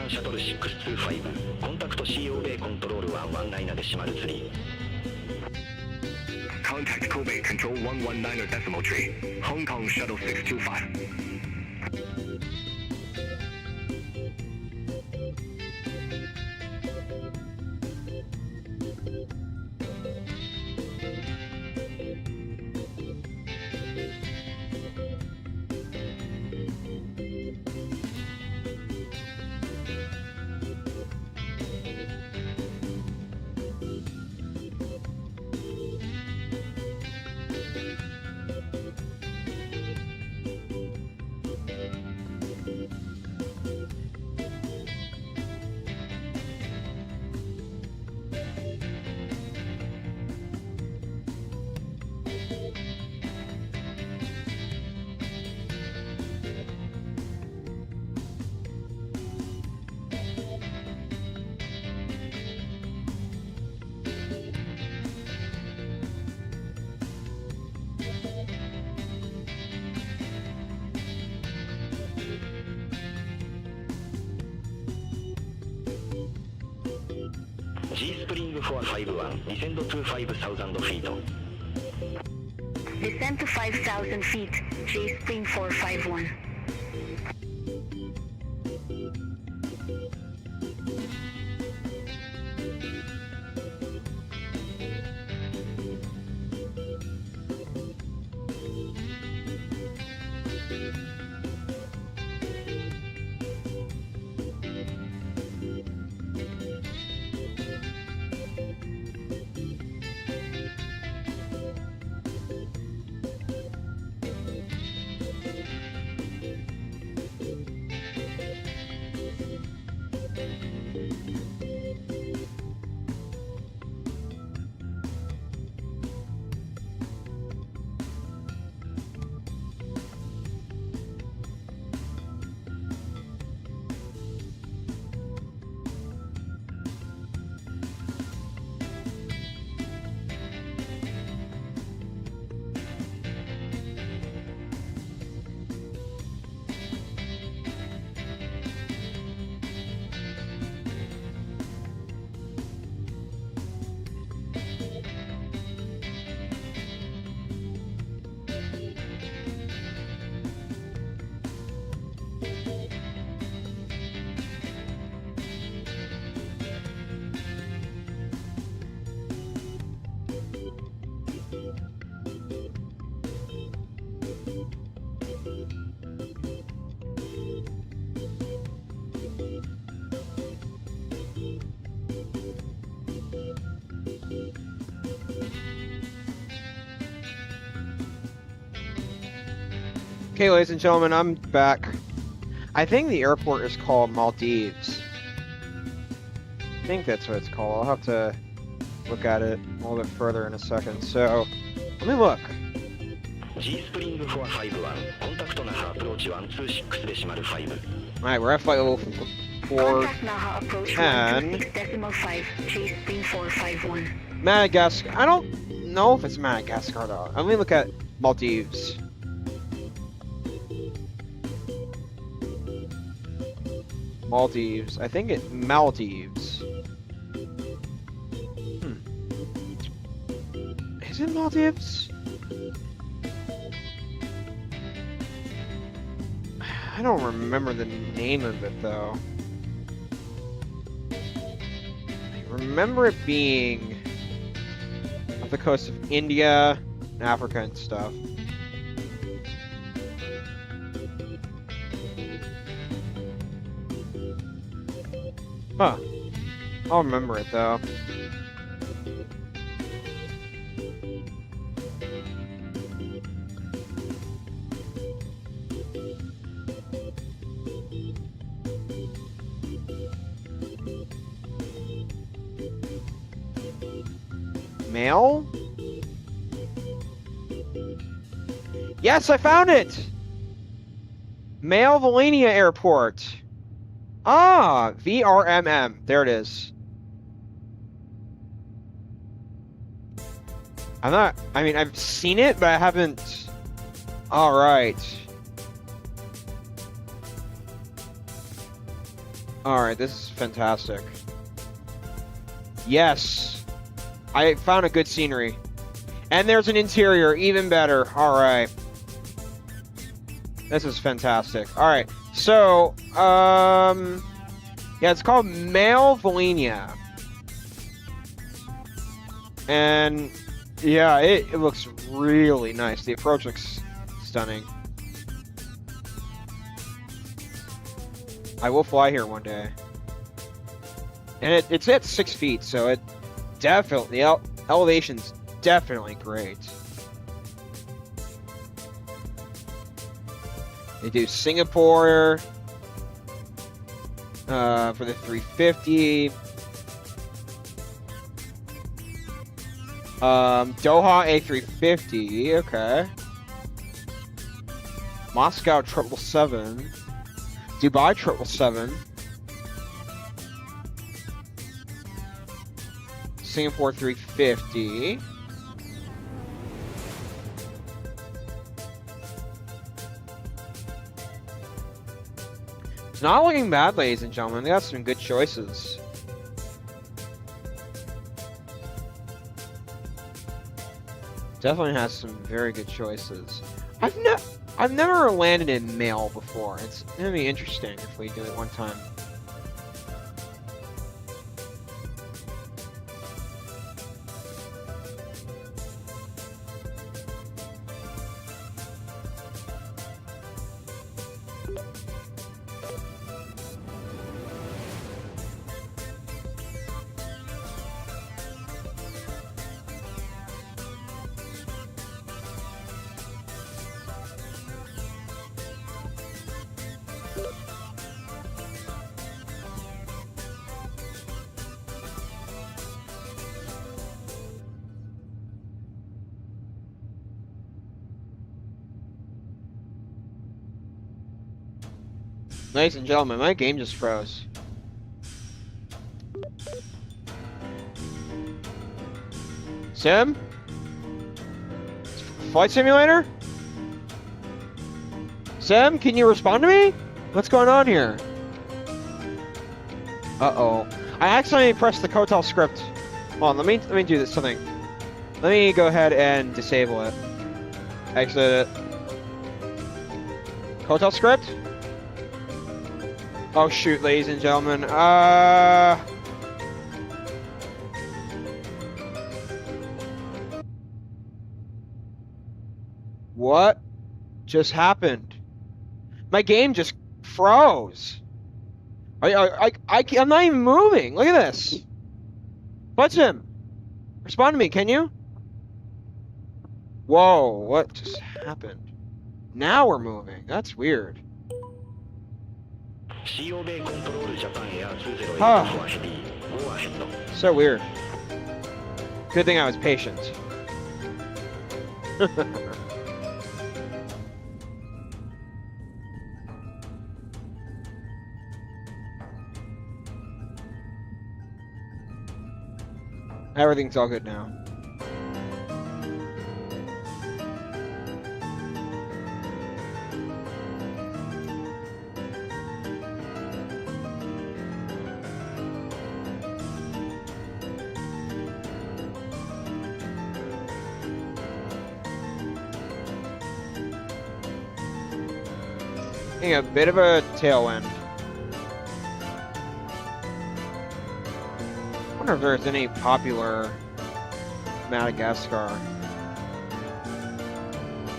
シャトル625コンタクト COA コントロール119デシマル3 Contact Kobe Control 119 decimal 3 Hong Kong Shuttle 625 G Spring 451 descend to 5,000 feet. Descend to 5,000 feet, J Spring 451. Okay, ladies and gentlemen, I'm back. I think the airport is called Maldives. I think that's what it's called. I'll have to look at it a little bit further in a second. So, let me look. G Spring 451 contact Naha approach 126 decimal 5. Alright, we're at flight level 4. Contact Naha approach 10. 126.5, J Spring 451. Madagascar. I don't know if it's Madagascar though. Let me look at Maldives. Maldives. I think it Maldives. Is it Maldives? I don't remember the name of it though. I remember it being off the coast of India, and Africa and stuff. Huh. I'll remember it though. Mail? Yes, I found it! Mail Volania Airport. Ah, VRMM. There it is. I mean, I've seen it, but I haven't. Alright. Alright, this is fantastic. Yes. I found a good scenery. And there's an interior, even better. Alright. This is fantastic. Alright. So, yeah, it's called Mail Volania. And, yeah, it looks really nice. The approach looks stunning. I will fly here one day. And it's at 6 feet, so it definitely, the elevation's definitely great. They do Singapore for the 350. Doha A350, okay. Moscow 777. Dubai 777. Singapore 350. It's not looking bad, ladies and gentlemen. They got some good choices. Definitely has some very good choices. I've never landed in mail before. It's gonna be interesting if we do it one time. Ladies and gentlemen, my game just froze. Sim? Flight simulator? Sim, can you respond to me? What's going on here? Uh-oh. I accidentally pressed the Kotal script. Hold on, let me do this something. Let me go ahead and disable it. Exit it. Kotal script? Oh shoot, ladies and gentlemen. What just happened? My game just froze. I'm not even moving. Look at this. VATSIM, respond to me, can you? Whoa, what just happened? Now we're moving. That's weird. So weird. Good thing I was patient. Everything's all good now. A bit of a tailwind. I wonder if there's any popular Madagascar.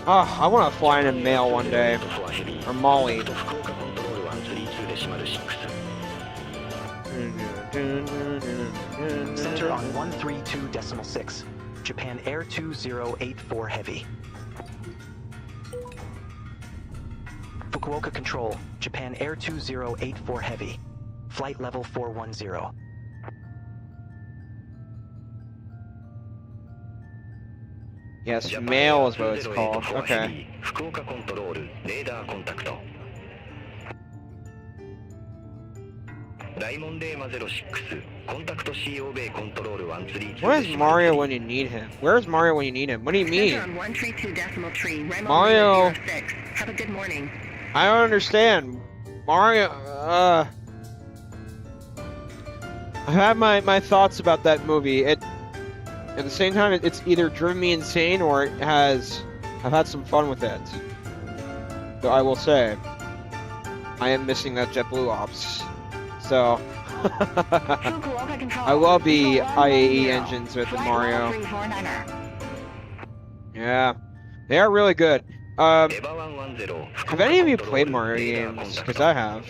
Oh, I want to fly in a mail one day. Or Mali. Center on 132.6. Japan Air 2084 Heavy. Fukuoka Control, Japan Air 2084 Heavy. Flight level 410. Yes, mail is what it's called. Okay. Where's Mario when you need him? Where's Mario when you need him? What do you mean? Mario. Have a good morning. I don't understand. Mario, I have my thoughts about that movie. At the same time, it's either driven me insane or I've had some fun with it. Though I will say, I am missing that JetBlue ops. So, I love the IAE engines with the Mario. Yeah, they are really good. Have any of you played Mario games? Because I have.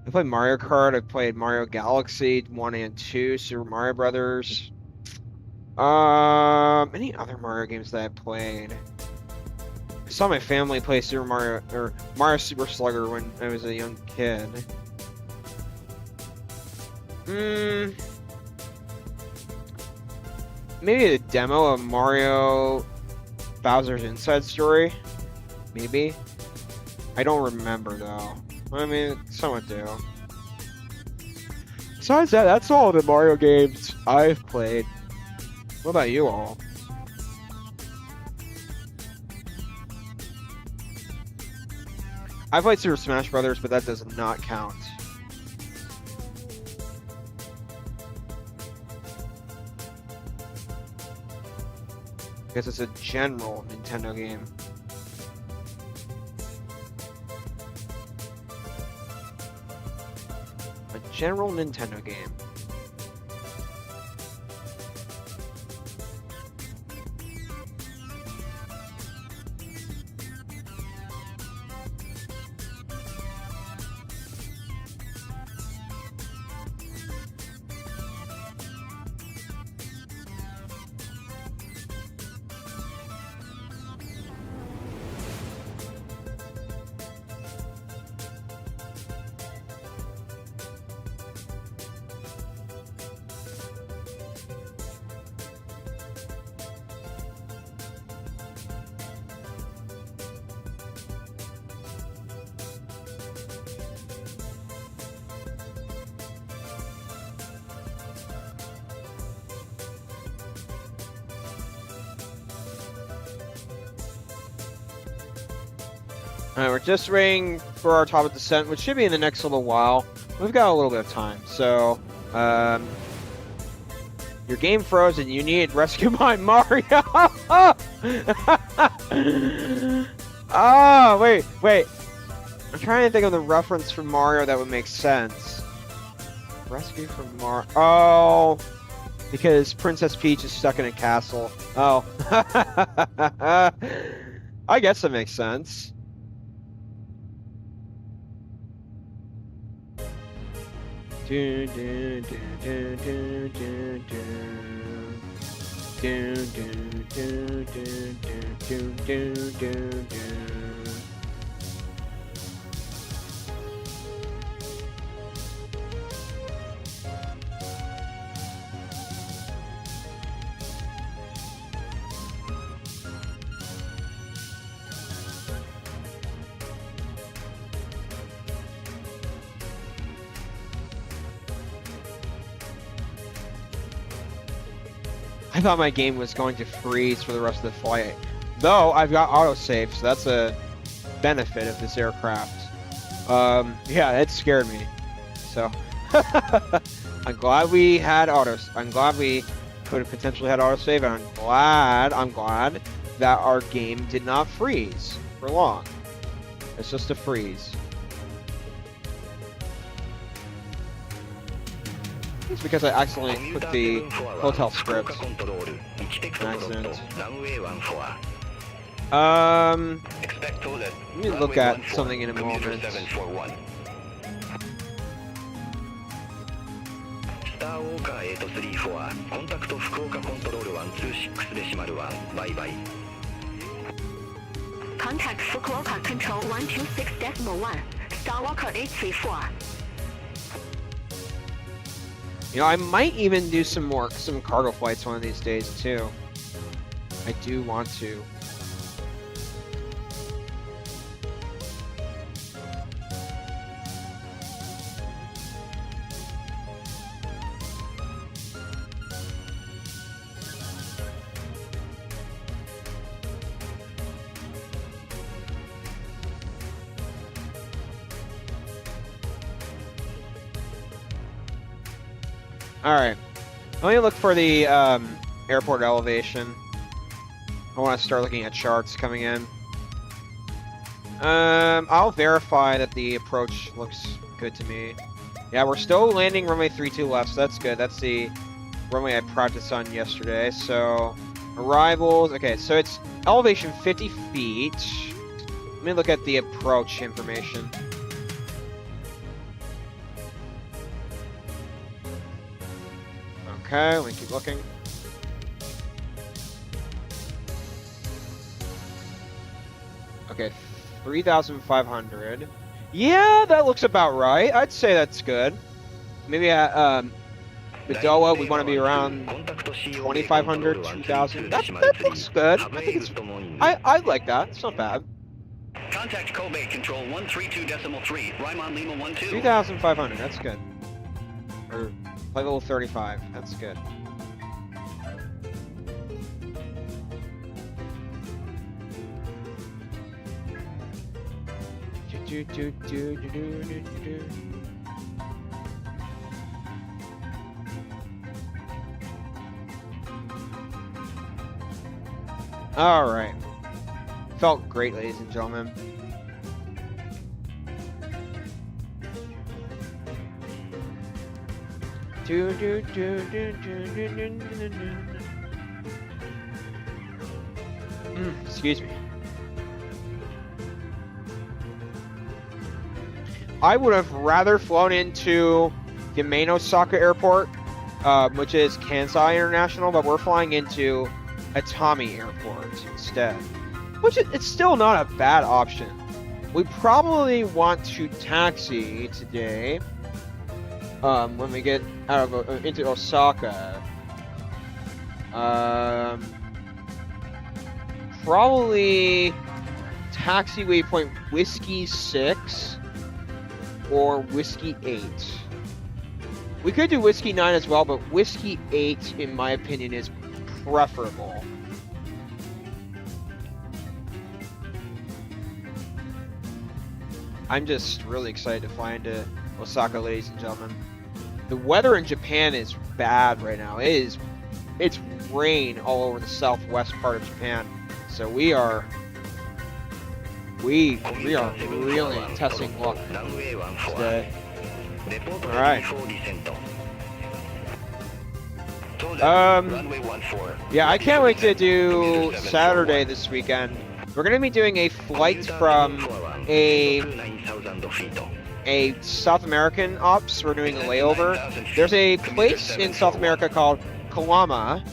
I played Mario Kart, I played Mario Galaxy 1 and 2, Super Mario Brothers. Any other Mario games that I played? I saw my family play Super Mario, or Mario Super Slugger when I was a young kid. Maybe a demo of Mario Bowser's Inside Story? Maybe? I don't remember though. I mean, somewhat do. Besides that, that's all the Mario games I've played. What about you all? I played Super Smash Brothers, but that does not count. Because it's a general Nintendo game. A general Nintendo game. Alright, we're just waiting for our top of descent, which should be in the next little while. We've got a little bit of time, so your game froze and you need rescue my Mario. Oh, wait. I'm trying to think of the reference from Mario that would make sense. Rescue from Mario. Oh, because Princess Peach is stuck in a castle. Oh, I guess that makes sense. Do, do, do, do, do, do, do. Do, do, do, do, do, do, do, do. I thought my game was going to freeze for the rest of the flight. Though, I've got autosave, so that's a benefit of this aircraft. Yeah, it scared me. So, I'm glad we had I'm glad we could have potentially had autosave, and I'm glad that our game did not freeze for long. It's just a freeze. It's because I accidentally put the hotel script. An accident. Let me look at something in a moment. スターウォーカー834コンタクト福岡コントロール126デシマル1バイバイ Contact Fukuoka Control 126.1, Starwalker 834. You know, I might even do some cargo flights one of these days too. I do want to. Alright, let me look for the airport elevation. I want to start looking at charts coming in. I'll verify that the approach looks good to me. Yeah, we're still landing runway 32 left, so that's good. That's the runway I practiced on yesterday. So, arrivals. Okay, so it's elevation 50 feet. Let me look at the approach information. Okay, let me keep looking. Okay, 3,500. Yeah, that looks about right. I'd say that's good. Maybe at Madoa, we want to be around 2,500, 2,000. That looks good. I think it's. I like that. It's not bad. Contact Kobe Control 132.3 Ryman Lima 12 3,500. That's good. Or level 35. That's good. All right. Felt great, ladies and gentlemen. Excuse me. I would have rather flown into the main Osaka airport, which is Kansai International, but we're flying into Atami Airport instead, which it's still not a bad option. We probably want to taxi today when we get out of into Osaka. Probably taxi waypoint Whiskey 6 or Whiskey 8. We could do Whiskey 9 as well, but Whiskey 8, in my opinion, is preferable. I'm just really excited to fly into Osaka, ladies and gentlemen. The weather in Japan is bad right now. It's rain all over the southwest part of Japan. So we are really testing luck today. All right. Yeah, I can't wait to do Saturday this weekend. We're gonna be doing a flight from a South American ops. We're doing a layover. There's a place in South America called Calama,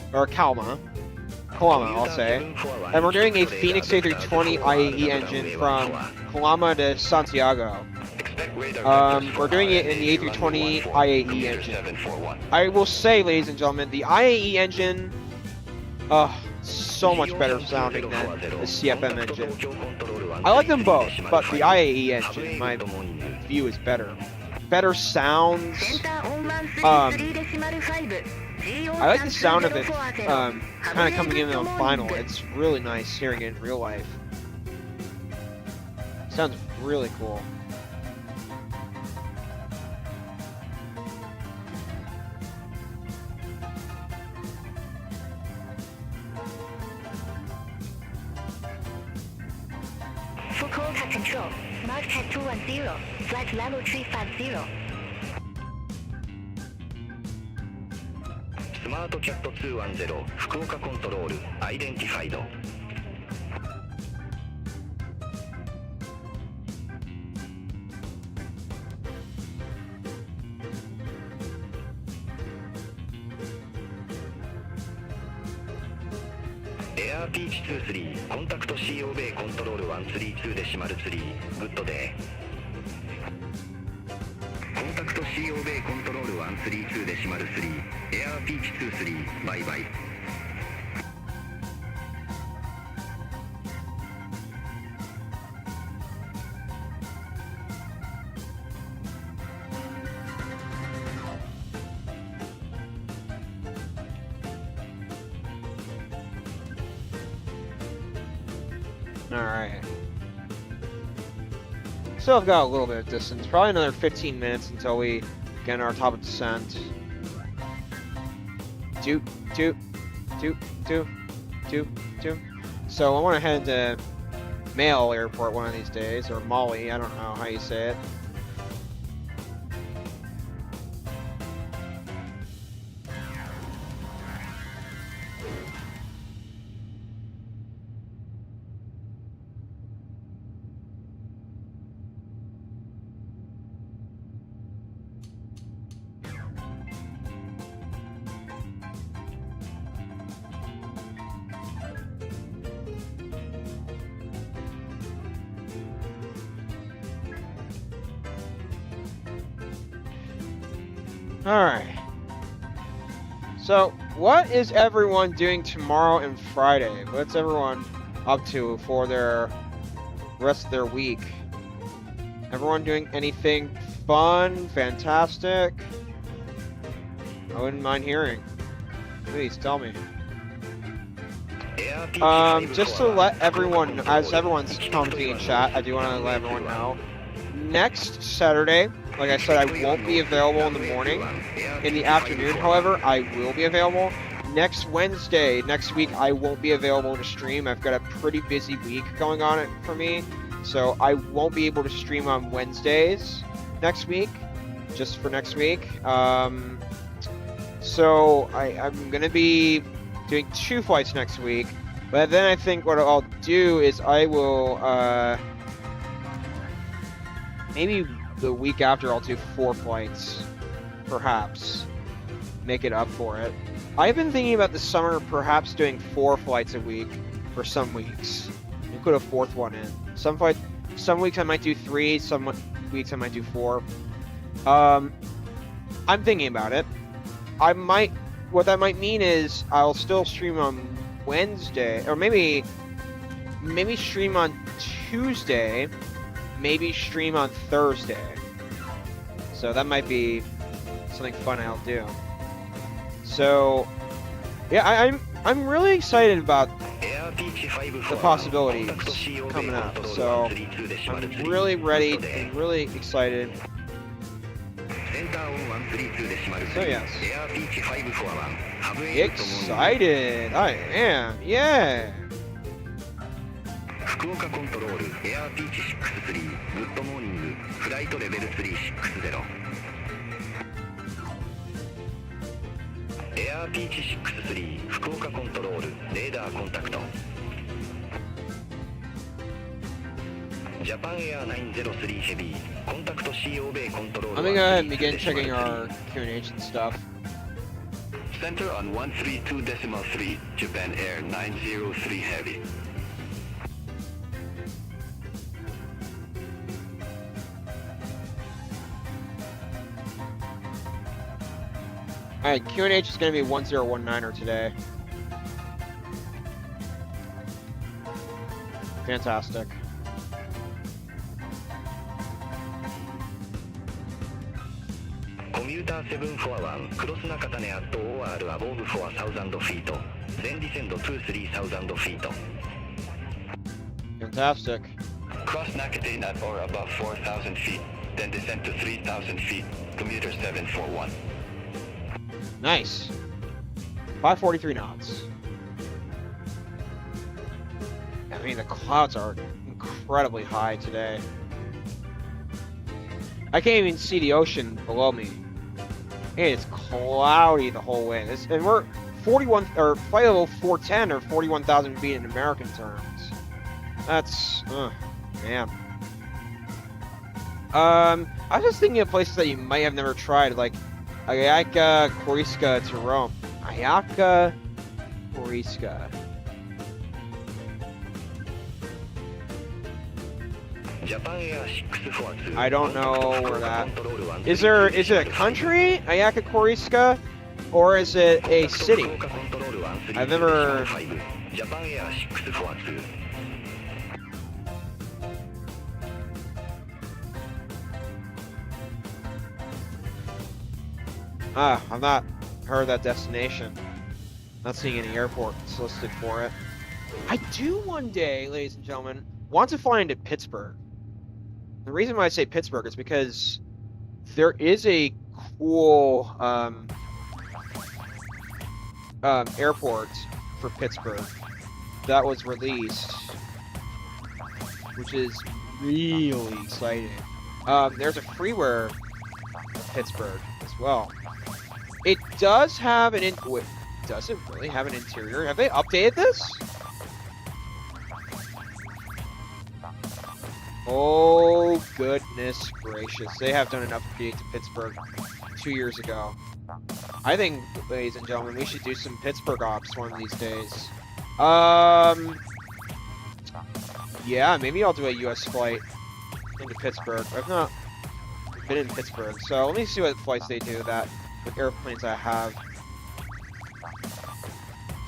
I'll say. And we're doing a Phoenix A320 IAE engine from Calama to Santiago. We're doing it in the A320 IAE engine. I will say, ladies and gentlemen, the IAE engine, so much better sounding than the CFM engine. I like them both, but the IAE engine, in my view, is better. Better sounds. I like the sound of it kind of coming in on final. It's really nice hearing it in real life. Sounds really cool. Fukuoka Control, Mark Head 210, flight level 350. スマートキャット210福岡コントロールアイデンティファイド エアーピーチ23コンタクト CO ベイコントロール132で閉まるツリーグッドデーコンタクト CO ベイコントロール132で閉まる3エアーピーチ23バイバイ Alright. Still have got a little bit of distance. Probably another 15 minutes until we get on our top of descent. Toot. So I want to head to Mail Airport one of these days, or Molly, I don't know how you say it. Alright. So, what is everyone doing tomorrow and Friday? What's everyone up to for their rest of their week? Everyone doing anything fun, fantastic? I wouldn't mind hearing. Please tell me. Just to let everyone, as everyone's commenting in chat, I do want to let everyone know. Next Saturday, like I said, I won't be available in the morning. In the afternoon, however, I will be available. next Wednesday, next week, I won't be available to stream. I've got a pretty busy week going on for me, so I won't be able to stream on Wednesdays next week, just for next week. So I'm gonna be doing 2 flights next week, but then I think what I'll do is I will maybe the week after I'll do 4 flights, perhaps make it up for it. I've been thinking about this summer perhaps doing 4 flights a week for some weeks. You put a 4th one in. Some weeks I might do 3, some weeks I might do 4. I'm thinking about it. What that might mean is I'll still stream on Wednesday, or maybe stream on Tuesday, maybe stream on Thursday. So that might be something fun I'll do. So yeah, I'm really excited about the possibilities coming up. So I'm really ready and really excited. So yes, excited I am, yeah. 福岡コントロールエアーピーチ63グッドモーニングフライトレベル360エアーピーチ63福岡コントロールレーダーコンタクト Japan Airlines 03 Heavy contact CO Bay control. Let me go ahead and begin checking our QNH and stuff. Center on 132.3 Japan Air 903 Heavy. Alright, QNH is going to be 1019er today. Fantastic. Commuter 741 cross Nakatane at OR above 4,000 feet. Then descend to 3,000 feet. Fantastic. Cross Nakatane at or above 4,000 feet. Then descend to 3,000 feet. Commuter 741. Nice. 543 knots. I mean, the clouds are incredibly high today. I can't even see the ocean below me. It's cloudy the whole way. And we're 41 or flight level 410 or 41,000 feet in American terms. That's man. I was just thinking of places that you might have never tried, like Ayaka, Koriska to Rome. Ayaka, Koriska. I don't know where that is. Is it a country, Ayaka Koriska, or is it a city? I've never. I've not heard of that destination. Not seeing any airports listed for it. I do one day, ladies and gentlemen, want to fly into Pittsburgh. The reason why I say Pittsburgh is because there is a cool airport for Pittsburgh that was released, which is really exciting. There's a freeware in Pittsburgh as well. It does have an does it really have an interior? Have they updated this? Oh, goodness gracious. They have done an update to Pittsburgh 2 years ago. I think, ladies and gentlemen, we should do some Pittsburgh ops one of these days. Yeah, maybe I'll do a US flight into Pittsburgh. I've not been in Pittsburgh, so let me see what flights they do that with airplanes I have.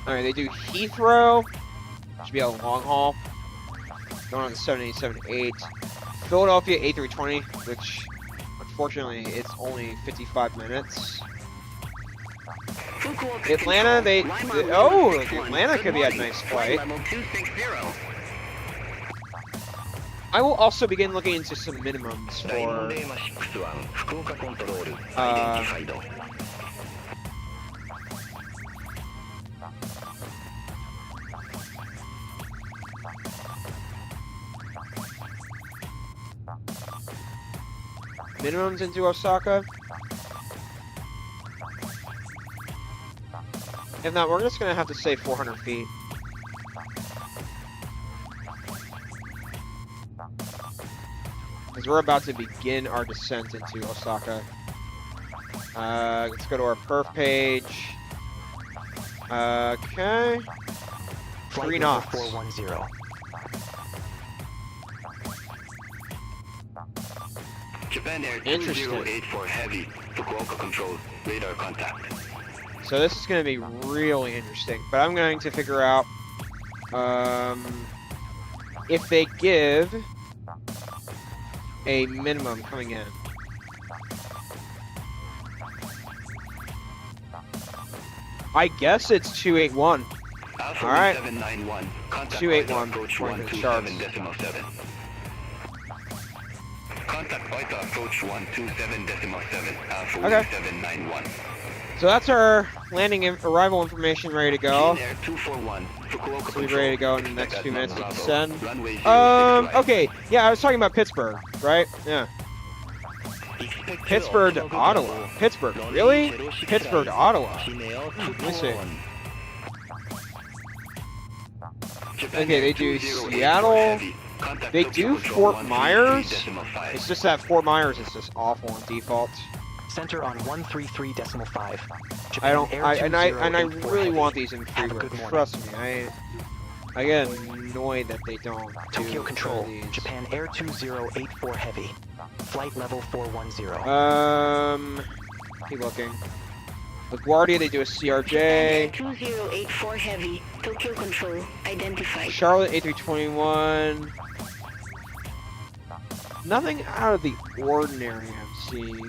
Alright, they do Heathrow. Should be a long haul. Going on the 787-8. Philadelphia A320, which unfortunately it's only 55 minutes. Atlanta, Atlanta could be a nice flight. I will also begin looking into some minimums for minimums into Osaka. If not, we're just gonna have to say 400 feet. Because we're about to begin our descent into Osaka. Let's go to our perf page. Okay. Flight 3 level knots. 410. Japan Air Interesting. 2084 Heavy, Fukuoka control, radar contact. So this is going to be really interesting. But I'm going to figure out if they give a minimum coming in. I guess it's 281. Alpha All right. 791, contact 281, Beta approach according to the charts. 127.7. Contact Beta approach 127.7, Alpha Okay. 791. So that's our landing arrival information ready to go. Air 241, Fukuoka So we're control, ready to go in the next expect few minutes to Bravo, descend. runway 06 right. Okay, yeah, I was talking about Pittsburgh, right? Yeah. Expect Pittsburgh to Okinawa Ottawa. Bravo, Pittsburgh, runway really? 06 Pittsburgh to right. Ottawa. Shimeo Let me see. 241. Japan Okay, they Air do 2084 Seattle. Heavy, contact They Tokyo do control Fort 133.5. Myers. It's just that Fort Myers is just awful on default. Center on 133.5. I don't. Japan I Air and I 2084 really Heavy. want these in Have a good freeware. morning. Trust me, I get annoyed that they don't. Tokyo do Control, these. Japan Air 2084 Heavy. Flight level 410. Keep looking. LaGuardia, they do a Japan CRJ. Air 2084 Heavy, Tokyo Control, identified. Charlotte A321. Nothing out of the ordinary I'm seeing.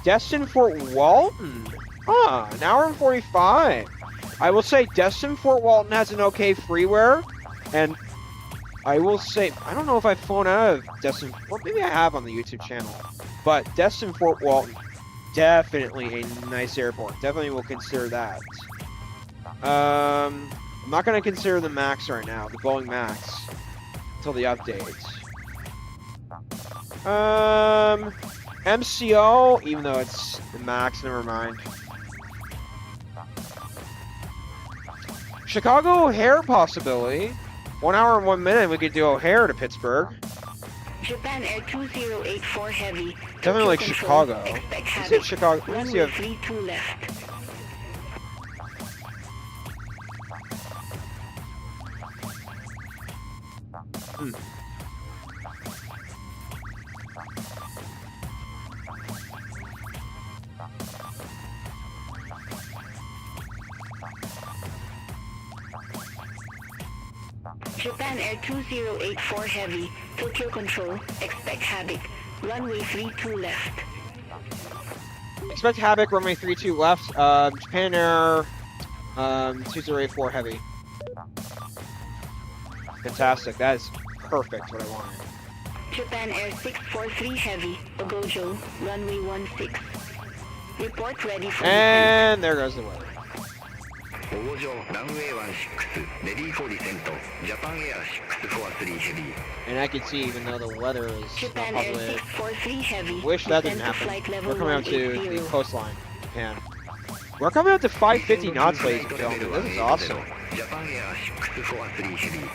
Destin Fort Walton. Huh, an hour and 45. I will say Destin Fort Walton has an okay freeware, and I will say, I don't know if I've flown out of Destin, well, maybe I have on the YouTube channel, but Destin Fort Walton, definitely a nice airport. Definitely will consider that. I'm not going to consider the Max right now, the Boeing Max, until the updates. MCO, even though it's the Max, never mind. Chicago O'Hare possibility. 1 hour and 1 minute, we could do O'Hare to Pittsburgh. Japan Air 2084 Heavy, Definitely like Tokyo Control, Chicago. expect Is havoc. it Chicago? Let me see Runway if 32 left. Japan Air 2084 Heavy, Tokyo Control, expect havoc. Runway 32 left. expect Havoc, runway 32 left. Japan Air 2084 Heavy. Fantastic. That is perfect what I wanted. Japan Air 643 Heavy, Ogojo, runway 16. Report ready for descent. And there goes the weather. Ogojo, runway 16, ready for descent. Japan Air 643 Heavy. And I can see, even though the weather is not Japan Air public, 643 Heavy, wish that didn't descent to happen. flight level We're coming up to 180. the coastline, Japan. We're coming up to 550 knots, ladies and gentlemen. This is awesome. Japan Air 643 Heavy.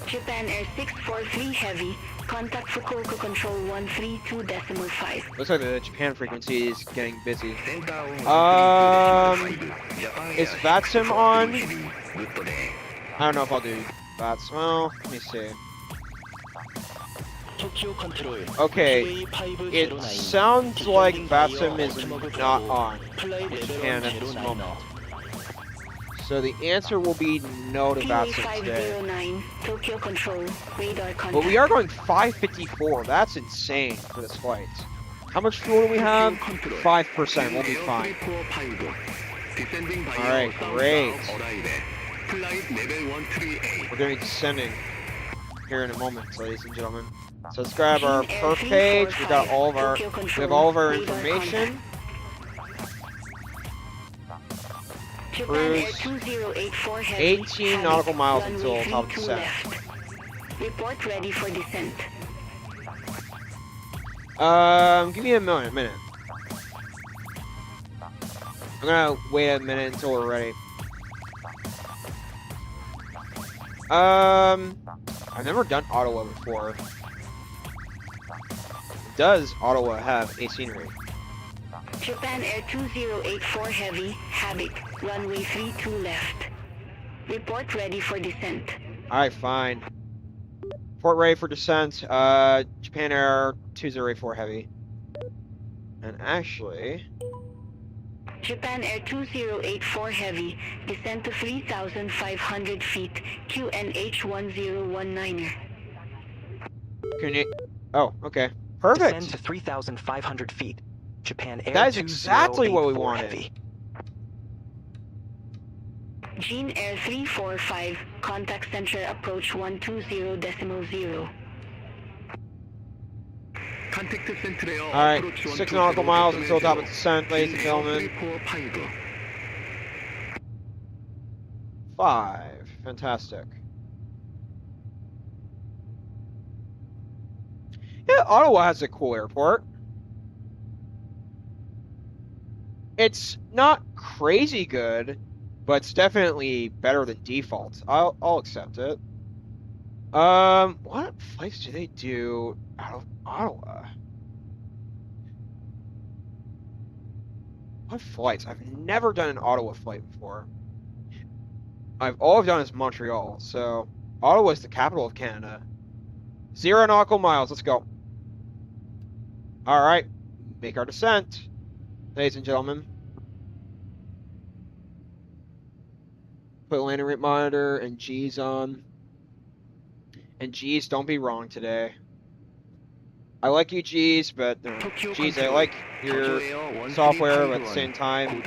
Japan Air 643 Heavy, contact Fukuoka Control 132.5. Looks like the Japan frequency is getting busy. Center Um, on 132.5. Japan is Air VATSIM 643 on? Heavy. Good day. I don't know if I'll do that. Well, let me see. Okay, it sounds like VATSIM is not on in Japan at this moment. So the answer will be no to PA VATSIM today. 509, Tokyo Control, radar contact. But we are going 554. That's insane for this flight. How much fuel do we have? 5%. We'll be fine. Alright, great. We're going to be descending here in a moment, ladies and gentlemen. So let's grab our perf page. We got all of our, we have all of our information. Japan Air Cruise 2084 Heavy. 18 nautical miles runway until top 32 descent. left. Report ready for descent. Give me a minute. I'm gonna wait a minute until we're ready. I've never done Ottawa before. Does Ottawa have a scenery? Japan Air 2084 Heavy. Habit. Runway 32 left. Report ready for descent. Alright, fine. Port ready for descent. Japan Air 2084 Heavy. And actually... Japan Air 2084 Heavy. Descent to 3,500 feet. QNH 1019er. Can you... Oh, okay. Perfect! Descend to 3,500 feet. Japan Air That is exactly what we 2084 wanted. Heavy. Jean Air 345. Contact center approach 120.0. Alright, 6 nautical miles until top of descent, ladies and gentlemen. 5. Fantastic. Yeah, Ottawa has a cool airport. It's not crazy good, but it's definitely better than default. I'll accept it. What flights do they do out of Ottawa? What flights? I've never done an Ottawa flight before. All I've done is Montreal, so Ottawa is the capital of Canada. 0 nautical miles. Let's go. All right, make our descent, ladies and gentlemen. Put landing rate monitor and G's on. And G's, don't be wrong today. I like you, G's, but G's, I like your software, but at the same time,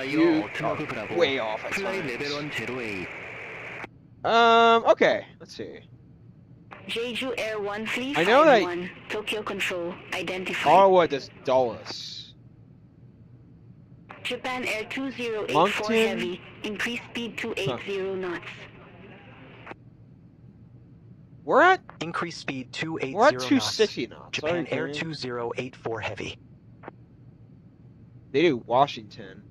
you are way off at times. Okay, let's see. Jeju Air 1351. I know that Tokyo Control identified. Ottawa does Dulles. Japan Air 2084 Moncton. Heavy. Increase speed to 80 knots. We're at Increase speed 280 we're at knots. 260 knots. Japan Sorry, Air Gary. 2084 Heavy. They do Washington.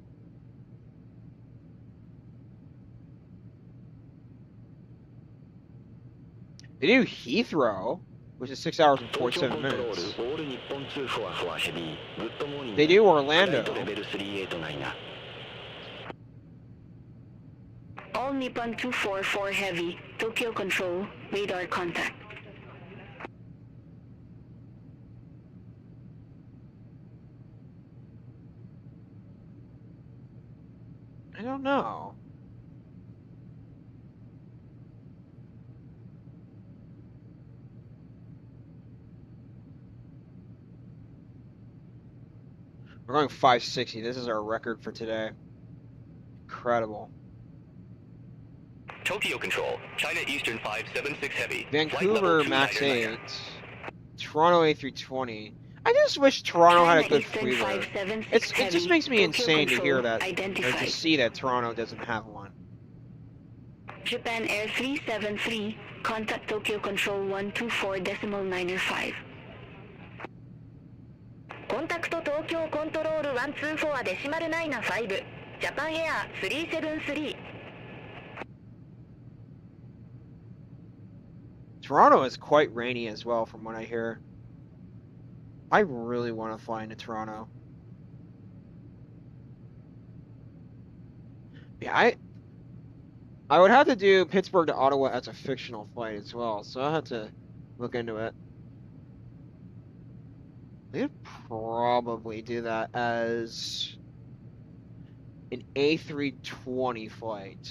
They do Heathrow, which is 6 hours and 47 minutes. They do Orlando. All Nippon 244 Heavy. Tokyo Control. Radar contact. I don't know. We're going 560. This is our record for today. Incredible. Tokyo Control, China Eastern 576 Heavy. Vancouver Max 8. Toronto A320. I just wish Toronto had a good Eastern freeway. 576 It just makes me Tokyo insane to hear Control that, or identified. to see that Toronto doesn't have one. Japan Air 373. Contact Tokyo Control 124.905. コンタクト東京コントロール124デシマル95ジャパンエア373 Toronto is quite rainy as well, from what I hear. I really want to fly into Toronto. Yeah, I would have to do Pittsburgh to Ottawa as a fictional flight as well, so I'll have to look into it. They could probably do that as an A320 flight,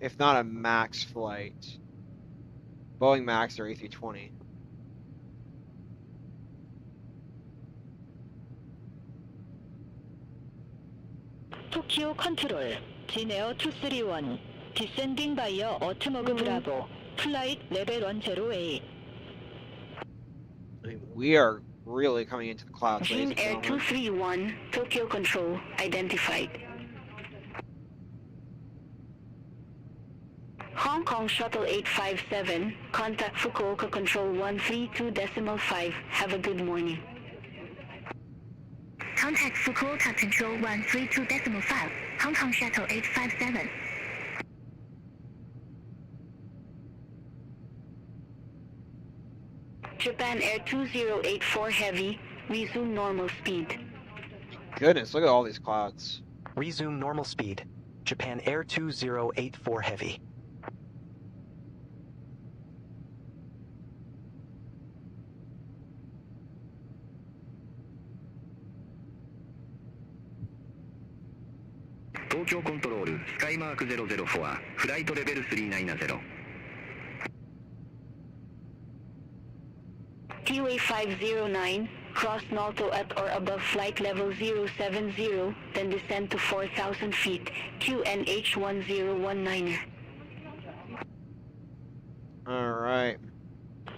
if not a MAX flight. Boeing MAX or A320. Tokyo Control Jineo 231 Descending via Otmog Bravo Flight Level 10A I mean, we are really coming into the clouds, ladies Jean and Air gentlemen. 231. Tokyo Control identified. Hong Kong Shuttle 857, contact Fukuoka Control 132.5, have a good morning. Contact Fukuoka Control 132.5, Hong Kong Shuttle 857. Japan Air 2084 Heavy, resume normal speed. Goodness, look at all these clouds. Resume normal speed. Japan Air 2084 Heavy. Tokyo Control, Sky Mark 004, Flight Level 390. QA 509, cross Nalto at or above flight level 070, then descend to 4,000 feet, QNH 1019er. Alright.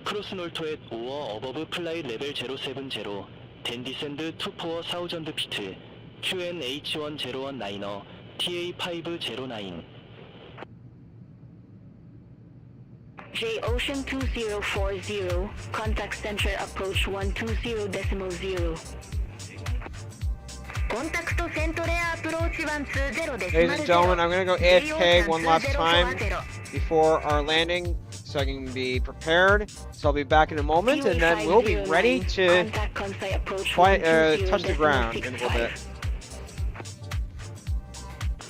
크로스 놀토 앳 5어 어버브 플라이 레벨 070, 덴 디센드 24 사우전드 피트, QNH1019, TA509. J Ocean 2040, contact center approach 120.0. コンタクトセントレアアプローチ120 Ladies and gentlemen, I'm gonna go AFK one last time before our landing so I can be prepared. So I'll be back in a moment and then we'll be ready to touch the ground in a little bit.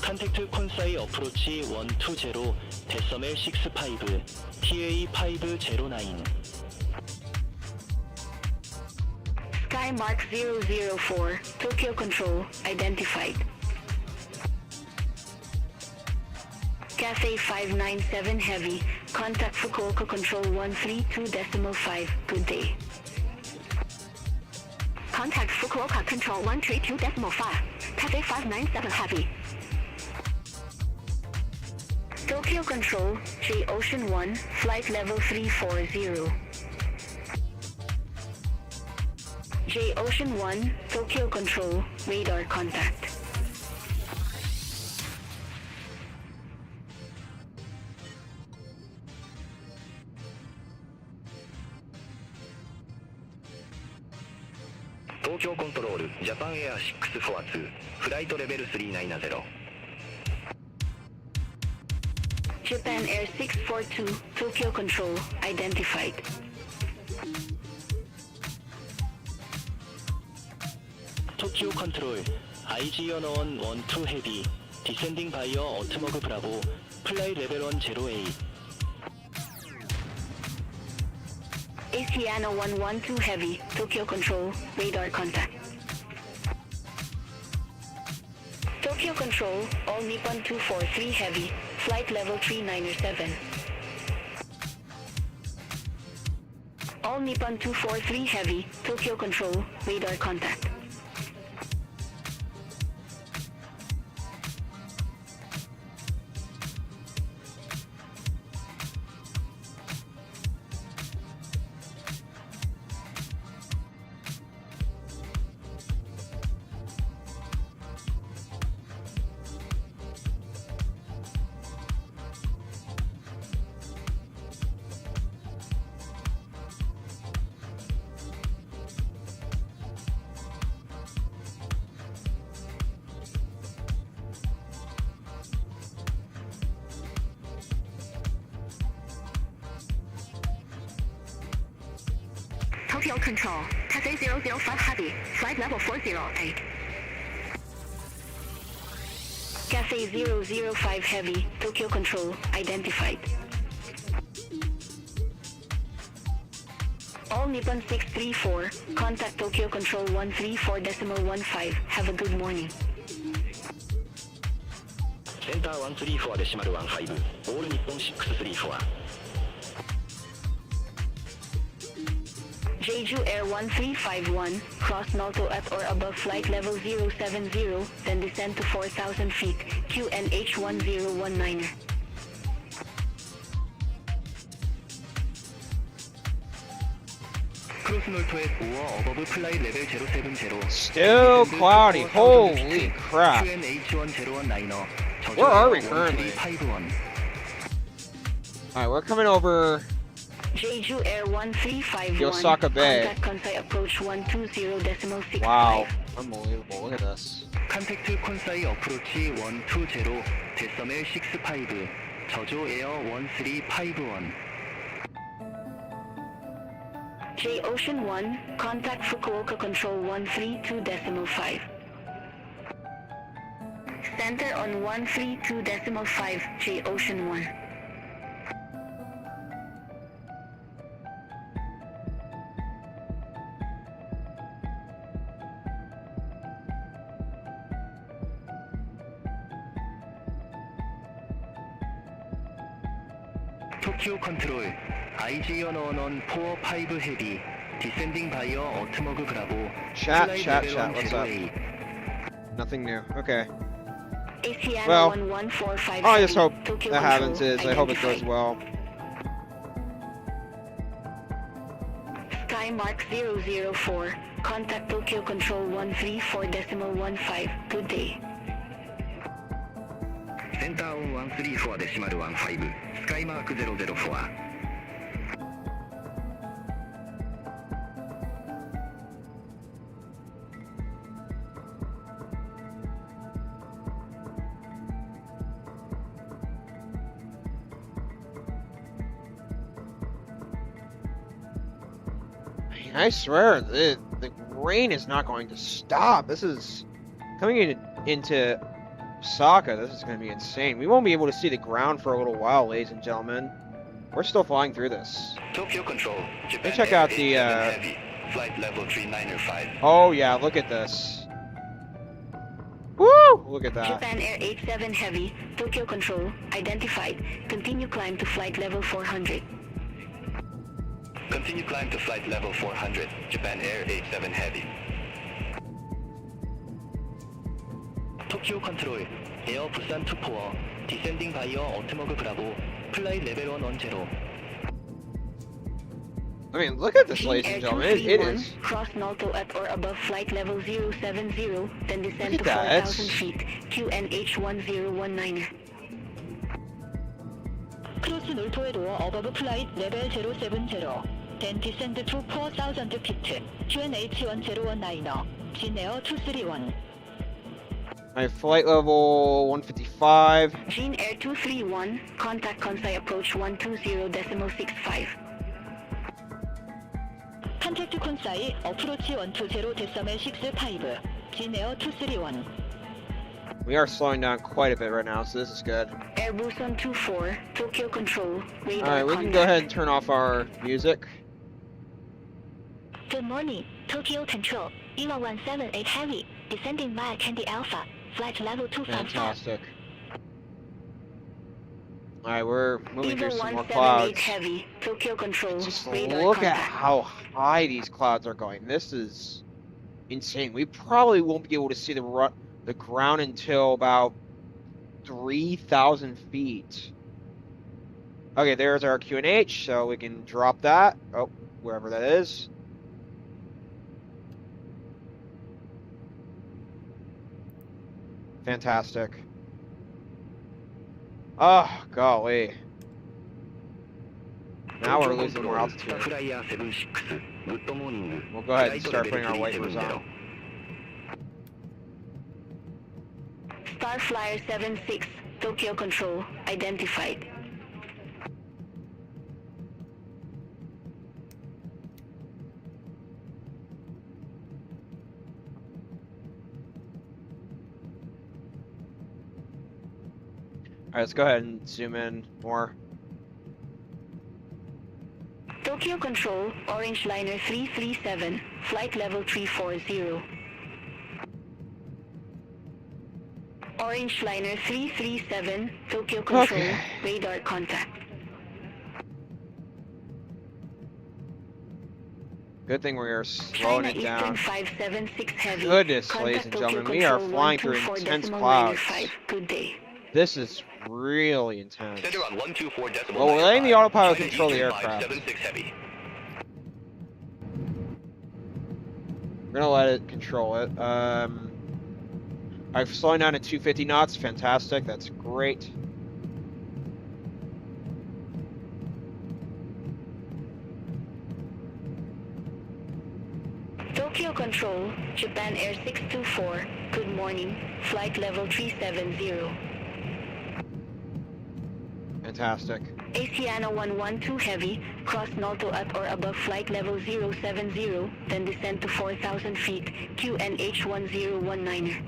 컨택트 콘사이 어프로치 120, 데서멜 65, TA509. Sky Mark 004, Tokyo Control, identified. Cathay 597 Heavy, contact Fukuoka Control 132.5, good day. Contact Fukuoka Control 132.5, Cathay 597 Heavy. Tokyo Control, J Ocean 1, flight level 340. J Ocean 1, Tokyo Control, radar contact. Tokyo Control, Japan Air 642, Flight Level 390. Japan Air 642, Tokyo Control, identified. 토키오 컨트롤, IG1 12 헤비, 디센딩 바이어 어트머그 브라보, 플라이 레벨 10 08. Asiana 112 Heavy, Tokyo Control, radar contact. Tokyo Control, All Nippon 243 Heavy, flight level 397. All Nippon 243 Heavy, Tokyo Control, radar contact. Tokyo Control, Cathay 005 Heavy, flight level 408. Cathay 005 Heavy, Tokyo Control, identified. All Nippon 634, contact Tokyo Control 134.15, have a good morning. センター134で閉まる15、オール日本634。Jeju Air 1351, cross Noto at or above flight level 070, then descend to 4,000 feet, QNH 1019er. 크로스 놀토의 5어 어버브 플라이 레벨 070. Still cloudy, holy crap. QNH1019. Where are we currently? 51. Alright, we're coming over Jeju Air 1351. the Osaka Bay. Contact Kansai approach 120.65. Wow, unbelievable. Look at this. 컨택트 콘사이 어프로치 120 데서멜 65 저조 에어 1351 J Ocean 1, contact Fukuoka Control 132.5. Center on 132.5, J Ocean 1. 토키오 컨트롤 IGO on 45 헤비 디센딩 바이어 어트머그 브라보 Chat, 플라이 chat, 레벨 chat. 1 What's 제로 up? 에잇. Nothing new. Okay. ACM Well, 1145. all I just hope Tokyo that happens Control, is I hope it goes identified. well. Sky Mark 004, contact Tokyo Control 134.15. Good day. センターオン134デシマル15スカイマーク004 I swear, the rain is not going to stop. This is coming into Osaka. This is going to be insane. We won't be able to see the ground for a little while, ladies and gentlemen. We're still flying through this. Tokyo Control Japan check out Air the, 87 Heavy Flight Level 395 Oh yeah, look at this. Woo! Look at that. Japan Air 87 Heavy, Tokyo Control, identified. Continue climb to flight level 400. Continue climb to flight level 400 Japan Air 87 Heavy 토키오 컨트롤 에어 부산 투포어 디센딩 바이어 어트머그 브라보 플라이 레벨 1 제로 I mean, look at this, Jean ladies Air and gentlemen. It 231, is. cross Nalto at or above flight level 070, then descend Look to at that. 4,000 feet. QNH 1019. 크로스 놀토에 도어 어버브 플라이트 레벨 070 then descend to 4,000 feet QNH 1019 진에어 231 My flight level 155. Jean Air 231, contact Kansai approach 120.65. 컨택트 콘사이 어프로치 120 데서멜 65 진에어 231 We are slowing down quite a bit right now, so this is good. Airbus 124, Tokyo Control, radar Alright, we can go ahead and turn off our music. Good morning, Tokyo Control, EVA 178 Heavy, descending via Candy Alpha, flight level 255. Fantastic. Alright, we're moving EVA through some more 178 clouds. Heavy, Tokyo Control, Just radar look at contact. how high these clouds are going. This is insane. We probably won't be able to see the ground until about 3,000 feet. Okay, there's our QNH, so we can drop that. Oh, wherever that is. Fantastic. Oh, golly. Now we're losing more altitude. フライヤー76グッドモーニング We'll go ahead and start putting our wipers on. Starflyer 76, Tokyo Control, identified. Alright, let's go ahead and zoom in more. Tokyo Control, Orange Liner 337, flight level 340. Orange Liner 337, Tokyo Control, Okay. radar contact. Good thing we are slowing China it Eastern down. 576 Heavy. Goodness, Contact ladies and Tokyo gentlemen, we are Control flying through intense 124.95. clouds. Good day. This is really intense. Center on 124.95 Well, we're letting the autopilot China control the Eastern aircraft. 576 Heavy We're gonna let it control it. I've slowing down to 250 knots. Fantastic. That's great. Tokyo Control, Japan Air 624, good morning, flight level 370. Fantastic. Asiana 112 Heavy, cross Noto at or above flight level 070, then descend to 4,000 feet, QNH 1019er.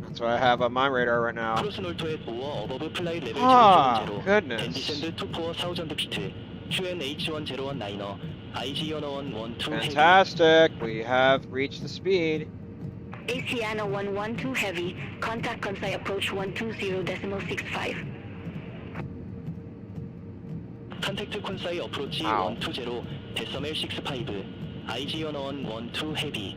That's what I have on my radar right now. 크로스 놀토의 보어 어버브 플라이 레벨 Ah, 070 goodness. 디센드 투 포어 1000 피트 QNH 1019er IG 112 헤비 Fantastic. We have reached the speed. Asiana 112 Heavy, contact Kansai approach 120.65. 컨택트 콘사이 어프로치 Wow. 120 데서멜 65 IG 112 헤비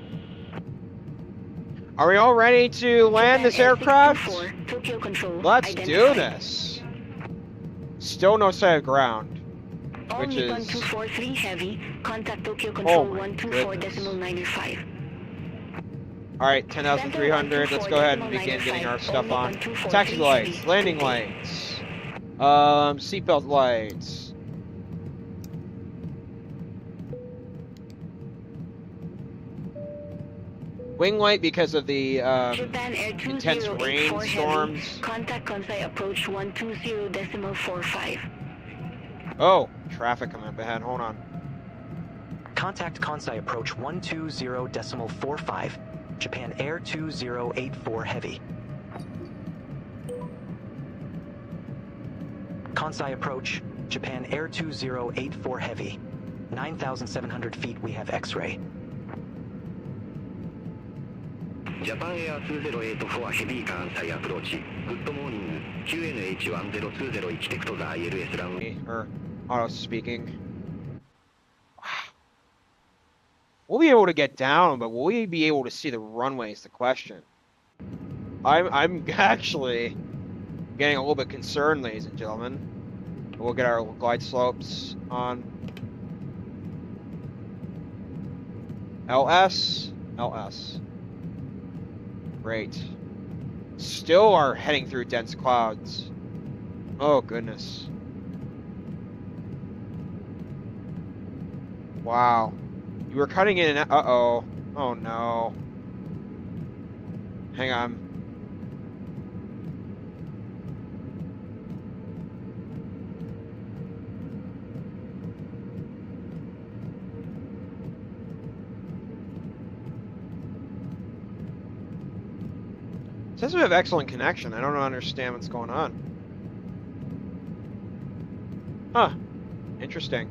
Are we all ready to land this aircraft? Tokyo Control, Let's do identified. this. Still no sight of ground, All which Nippon is 243 Heavy, contact Tokyo Control my 124.95. all right. 10,300. Let's go ahead and begin getting our stuff on. Taxi lights, landing lights, seatbelt lights. Wing light because of the Japan Air intense 2084 rainstorms. Heavy, contact Kansai approach 120.45. Oh, traffic coming up ahead. Hold on. Contact Kansai approach 120.45. Japan Air 2084 Heavy. Kansai approach, Japan Air 2084 Heavy. 9,700 feet, we have X-ray. Japan Air 2084 ヘビー関西アプローチ。グッドモーニング。QNH1020 expect the ILS runway. Or auto speaking. Wow. We'll be able to get down, but will we be able to see the runway is the question. I'm actually getting a little bit concerned, ladies and gentlemen. We'll get our glide slopes on. LS. Great. Still are heading through dense clouds. Oh, goodness. Wow. You were cutting in and out. Uh-oh. Oh, no. Hang on. It says we have excellent connection. I don't understand what's going on. Huh. Interesting.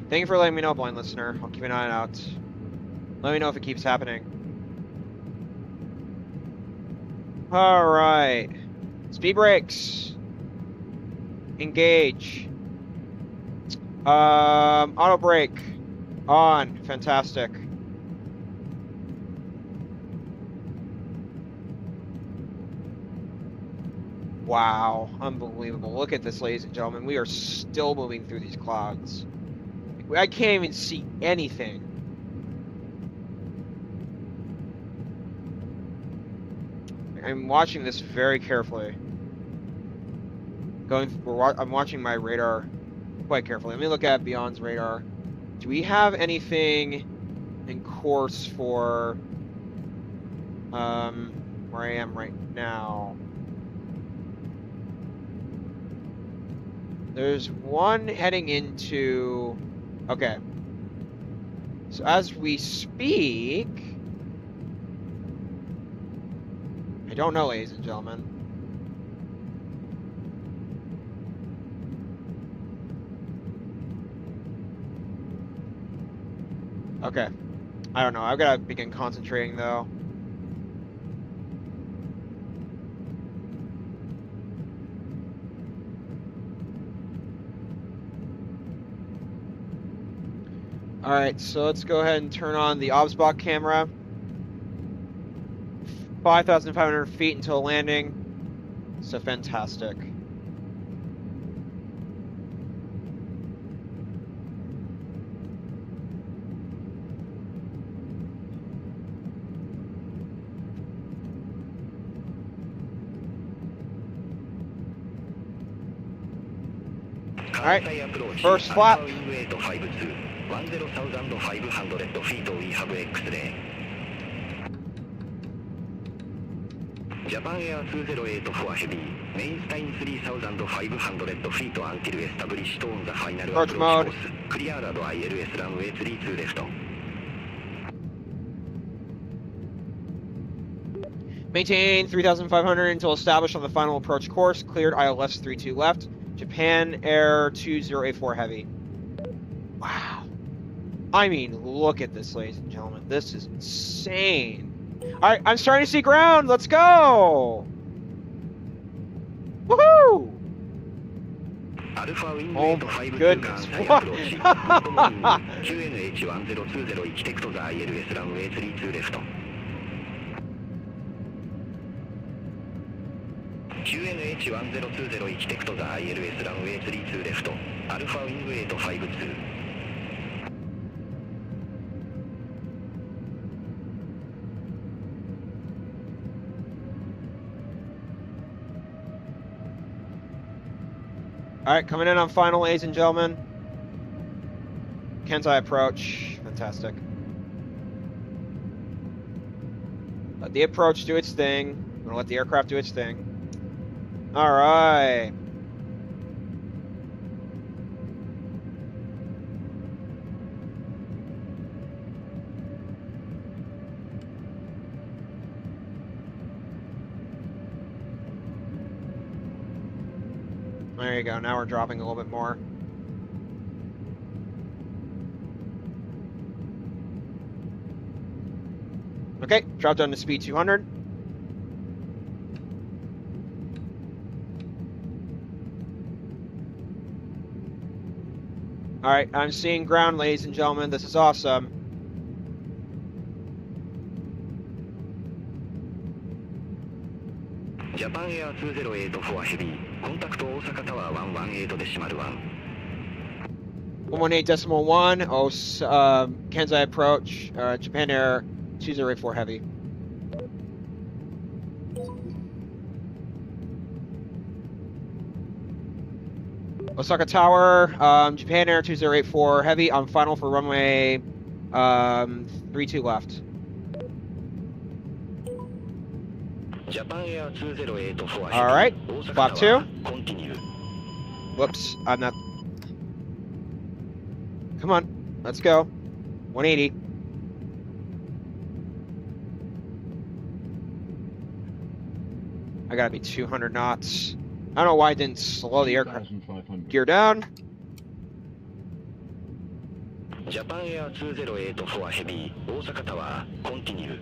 Thank you for letting me know, blind listener. I'll keep an eye out. Let me know if it keeps happening. Alright. Speed brakes. Engage. Auto brake. On. Fantastic. Wow, unbelievable. Look at this, ladies and gentlemen. We are still moving through these clouds. I can't even see anything. I'm watching this very carefully. I'm watching my radar quite carefully. Let me look at Beyond's radar. Do we have anything in course for where I am right now? There's one heading into... Okay. So as we speak... I don't know, ladies and gentlemen. Okay. I don't know. I've got to begin concentrating, though. Alright, so let's go ahead and turn on the OBSBOT camera. 5,500 feet until landing. So fantastic. Alright, first flap. 10,500 feet we have X-ray. Japan Air 2084 Heavy, maintain 3,500 feet until established on the final Approach approach mode. course. Cleared ILS runway 32 left. Maintain 3,500 until established on the final approach course. Cleared ILS 32 left. Japan Air 2084 Heavy. Wow. I mean, look at this, ladies and gentlemen. This is insane. All right, I'm starting to see ground. Let's go. Woohoo! Oh my goodness. What? QNH1020 expect the ILS runway 32 left. QNH1020 expect the ILS runway 32 left. Alpha Wing 852. All right, coming in on final, ladies and gentlemen. Kensai approach. Fantastic. Let the approach do its thing. I'm gonna let the aircraft do its thing. All right. There you go. Now we're dropping a little bit more. Okay, drop down to speed 200. All right, I'm seeing ground, ladies and gentlemen. This is awesome. Japan Air 2084 Heavy, contact Osaka Tower 118.1. 118.1. Kensai approach. Japan Air 2084 Heavy. Osaka Tower, Japan Air 2084 Heavy on final for runway 32 left. Japan Air 2084 Heavy. All right, Osaka flap Tower, 2. continue. Whoops, I'm not. Come on, let's go. 180. I gotta be 200 knots. I don't know why I didn't slow the aircraft. Gear down. Japan Air 2084 Heavy, Osaka Tower, continue.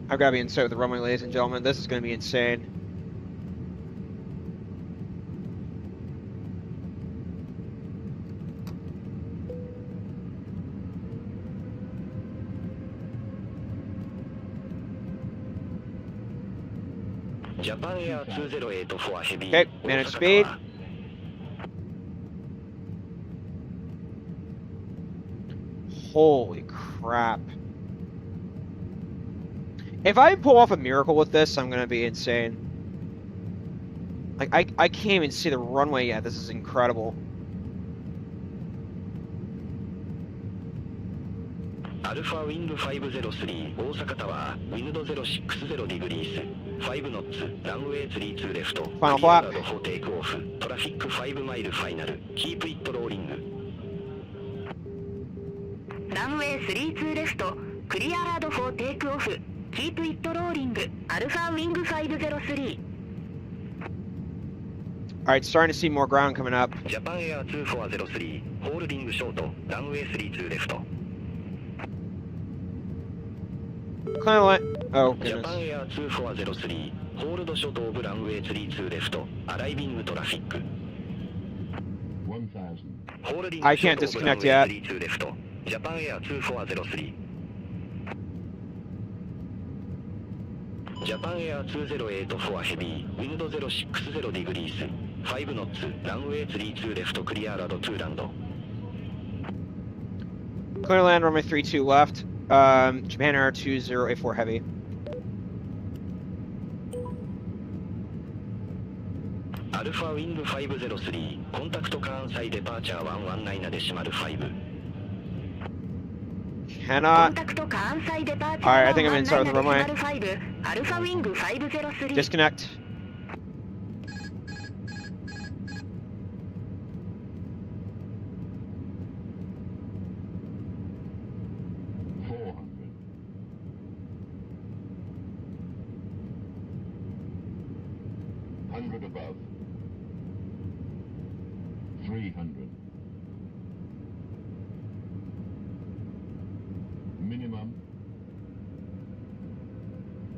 I've gotta be inside with the runway, ladies and gentlemen. This is gonna be insane. Japan Air 2084 Heavy. Okay, manage Osaka speed. Tower. Holy crap. If I pull off a miracle with this, I'm gonna be insane. Like, I can't even see the runway yet. This is incredible. Alpha Wing 503, Osaka Tower, wind 060 degrees, 5 knots, runway 32 left. Final flap. Cleared for takeoff, traffic 5 mile final, keep it rolling. ランウェイ32レフト、クリアラードフォーテイクオフ、キープイットローリング、アルファウィング503。All right, starting to see more ground coming up. Japan Air 2403, holding short, runway 32 left. Climb line. Oh, Japan goodness. Air 2403, hold short of runway 32 left, arriving traffic. 1000. Holding I can't short of disconnect runway yet. 32 left. Japan Air 2403. Japan Air 2084 Heavy, wind 060 degrees, 5 knots, runway 32 left, cleared to land. Clear land, runway 32 left. Japan Air 2084 Heavy. アルファウィング503コンタクト関西デパーチャー119デシマル5 Cannot. コンタクト関西デパーチャ Alright, I ー think I'm inside with the runway. 119アルファウィング503 Disconnect. Above. 300. Minimum.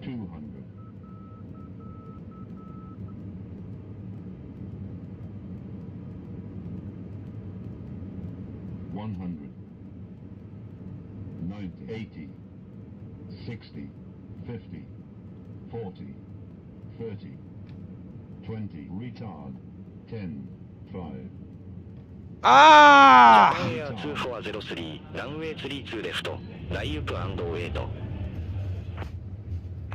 200. $100. 90, 80, 60, 50, 40, 30. 20. Retard. 10. 5. Ah! Japan Air 2403ランウェイ32レフトライユプ&ウェイト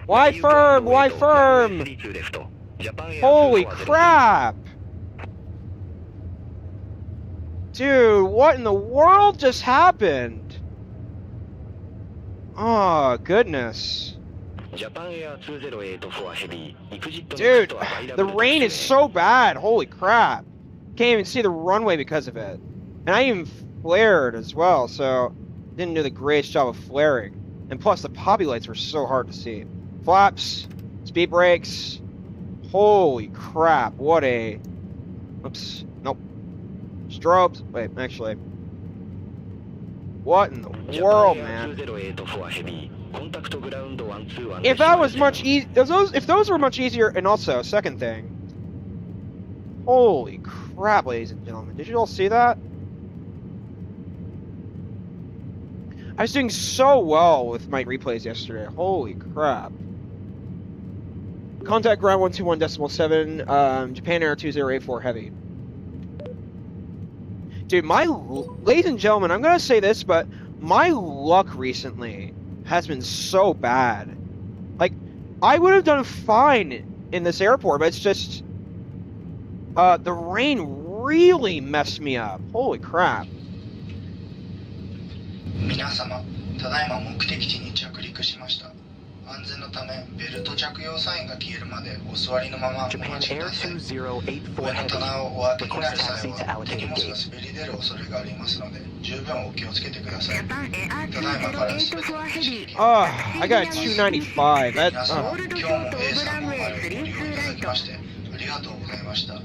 Why firm? Why firm? Holy crap! Dude, what in the world just happened? Oh, goodness. Dude, the rain is so bad. Holy crap. Can't even see the runway because of it. And I even flared as well, so didn't do the greatest job of flaring. And plus, the poppy lights were so hard to see. Flaps, speed brakes. Holy crap, what a... Oops, nope. Strobes. Wait, actually. What in the world, man? If that was much if those were much easier, and also, second thing. Holy crap, ladies and gentlemen. Did you all see that? I was doing so well with my replays yesterday. Holy crap. Contact ground 121.7, Japan Air 2084 heavy. Dude, ladies and gentlemen, I'm gonna say this, but my luck recently has been so bad. Like, I would have done fine in this airport, but it's just, the rain really messed me up. Holy crap. 皆様、ただいま目的地に着陸しました。安全のためベルト着用サインが消えるまでお座りのままお待ちください。上の棚をお開けになる際は手荷物が滑り出る恐れがありますので十分お気をつけてください。ただいまから全ての認識。I got 295. That, 皆様、今日も A350 をご利用いただきましてありがとうございました。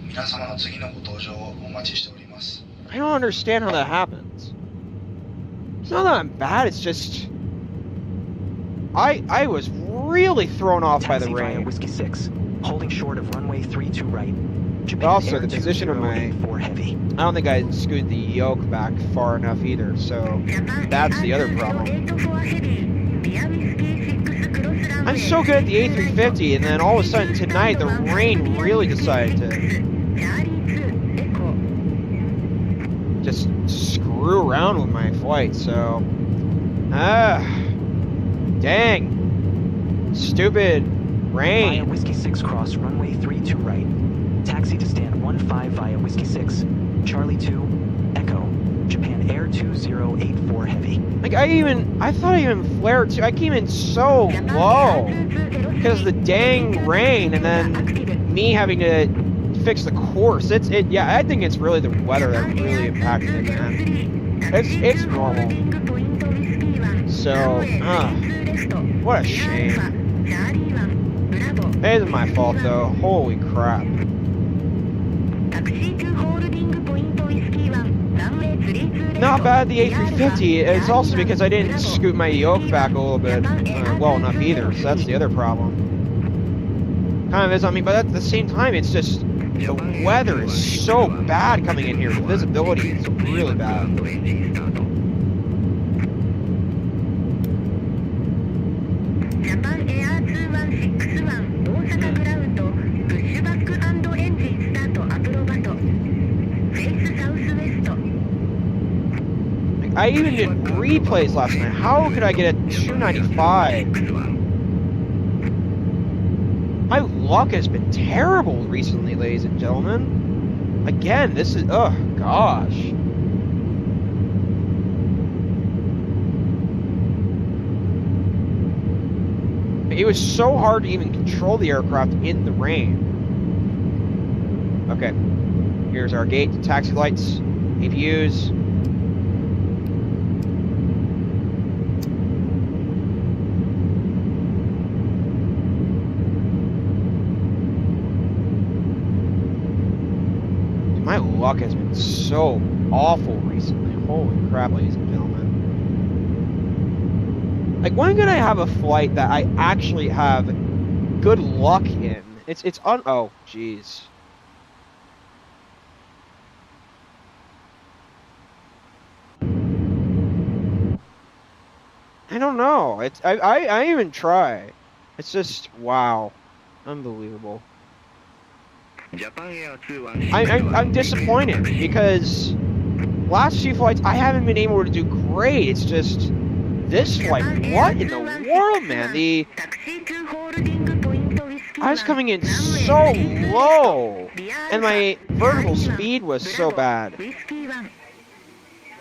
皆様の次のご搭乗をお待ちしております。I don't understand how that happens. It's not that I'm bad, it's just... I was really thrown off by the rain. Whiskey 6, holding short of runway 32 right. But also the position of my... I don't think I scooted the yoke back far enough either, so that's the other problem. I'm so good at the A350, and then all of a sudden tonight the rain really decided to just screw around with my flight, so... Dang. Stupid rain. Via Whiskey 6 cross runway 32 right. Taxi to stand 15 via Whiskey 6. Charlie 2, Echo. Japan Air 2084 heavy. Like I thought I even flared too. I came in so low because of the dang rain, and then me having to fix the course. Yeah, I think it's really the weather that really impacted it, man. It's normal. So, what a shame. It isn't my fault though. Holy crap. Not bad the A350. It's also because I didn't scoot my yoke back a little bit well enough either, so that's the other problem. Kind of is on me, but at the same time, it's just the weather is so bad coming in here. The visibility is really bad. Japan Air 2161 Osaka ground pushback and engine start acrobat face southwest. I even did replays last night. How could I get a 295? My luck has been terrible recently, ladies and gentlemen. Again, this is, oh gosh. It was so hard to even control the aircraft in the rain. Okay, here's our gate, taxi lights, APUs. My luck has been so awful recently. Holy crap, ladies and gentlemen. Like, when can I have a flight that I actually have good luck in? Oh, jeez. I don't know. I even try. It's just, wow. Unbelievable. I'm disappointed because last few flights I haven't been able to do great. It's just this flight. What in the world, man? I was coming in so low, and my vertical speed was so bad.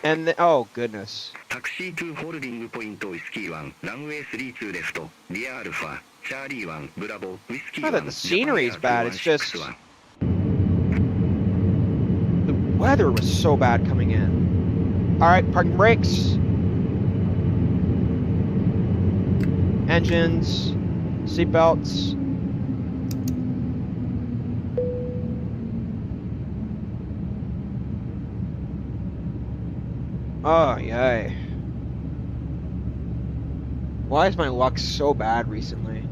And oh goodness. Taxi to holding point whiskey 1, runway 32 left, via Alpha, Charlie 1, Bravo, whiskey 1. Not that the scenery is bad, it's just the weather was so bad coming in. Alright, parking brakes. Engines. Seatbelts. Oh, yay. Why is my luck so bad recently?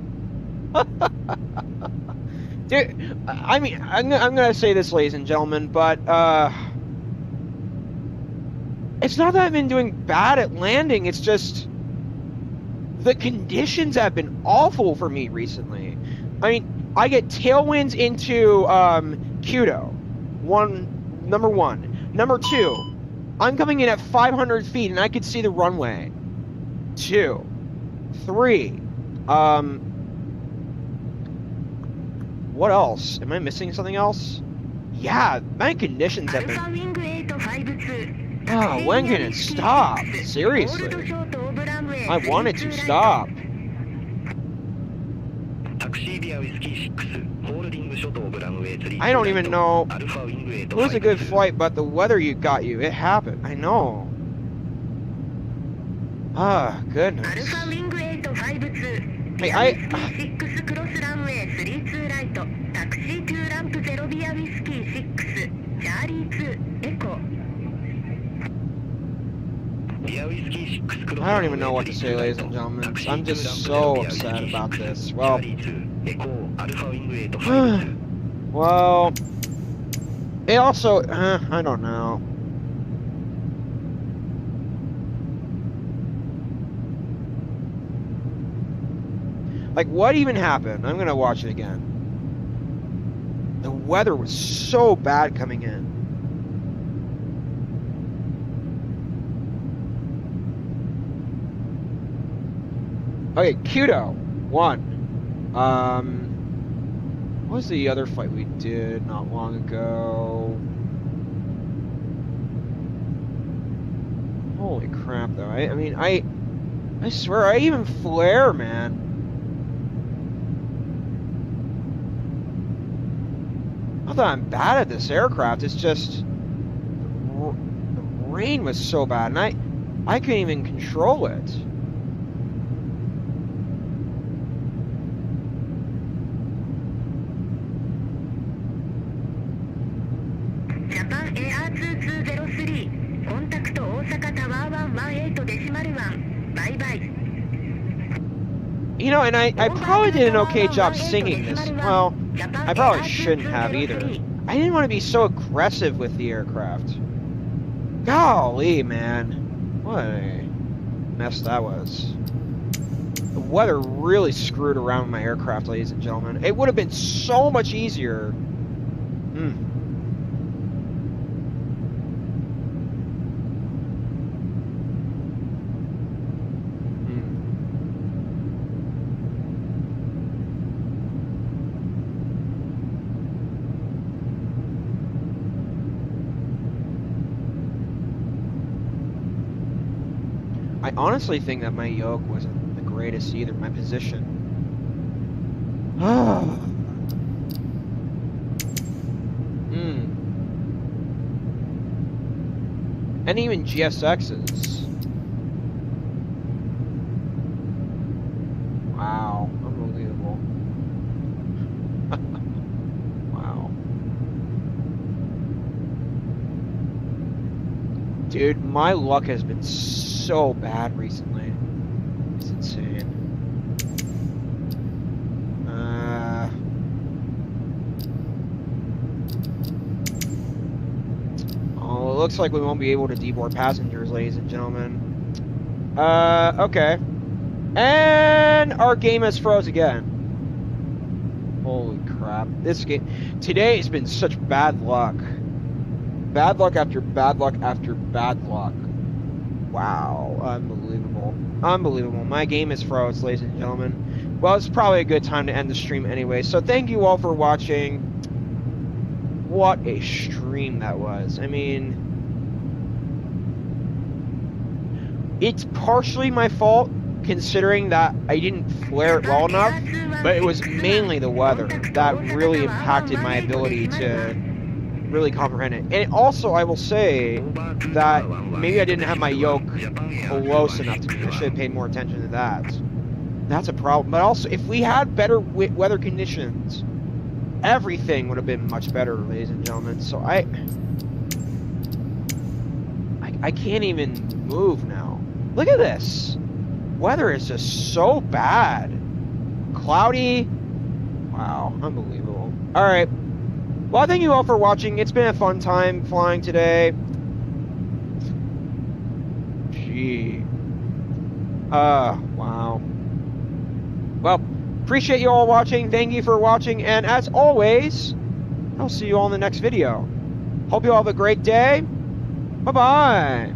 Dude, I mean, I'm gonna say this, ladies and gentlemen, but, it's not that I've been doing bad at landing, it's just the conditions have been awful for me recently. I mean, I get tailwinds into, Kyoto. Number one. Number two, I'm coming in at 500 feet and I could see the runway. 2, 3. What else? Am I missing something else? Yeah, my conditions have been... Oh, when can it stop? Seriously. I wanted to stop. I don't even know. It was a good flight, but the weather got you. It happened. I know. Ah, goodness. Hey, I don't even know what to say, ladies and gentlemen. I'm just so upset about this. Well, well, it also, I don't know. Like, what even happened? I'm gonna watch it again. The weather was so bad coming in. Okay, Kyoto, 1. What was the other flight we did not long ago? Holy crap, though. I mean, I swear, I even flare, man. Not that I'm bad at this aircraft, it's just the rain was so bad, and I couldn't even control it. Japan Air 2203, contact Osaka Tower 118.1, bye bye. You know, and I probably did an okay job singing this. Well, I probably shouldn't have either. I didn't want to be so aggressive with the aircraft. Golly, man. What a mess that was. The weather really screwed around my aircraft, ladies and gentlemen. It would have been so much easier. I honestly think that my yoke wasn't the greatest either, my position. And even GSXs. Wow, unbelievable. Wow. Dude, my luck has been so bad recently. It's insane. Oh, it looks like we won't be able to deboard passengers, ladies and gentlemen. Okay. And our game has froze again. Holy crap. This game... Today has been such bad luck. Bad luck after bad luck after bad luck. Wow. Unbelievable. Unbelievable. My game is froze, ladies and gentlemen. Well, it's probably a good time to end the stream anyway. So thank you all for watching. What a stream that was. I mean... It's partially my fault, considering that I didn't flare it well enough, but it was mainly the weather that really impacted my ability to really comprehend it. And also, I will say that maybe I didn't have my yoke close enough to me. I should have paid more attention to that. That's a problem. But also, if we had better weather conditions, everything would have been much better, ladies and gentlemen. So I can't even move now. Look at this. Weather is just so bad. Cloudy. Wow, unbelievable. All right. Well, thank you all for watching. It's been a fun time flying today. Gee. Wow. Well, appreciate you all watching. Thank you for watching. And as always, I'll see you all in the next video. Hope you all have a great day. Bye-bye.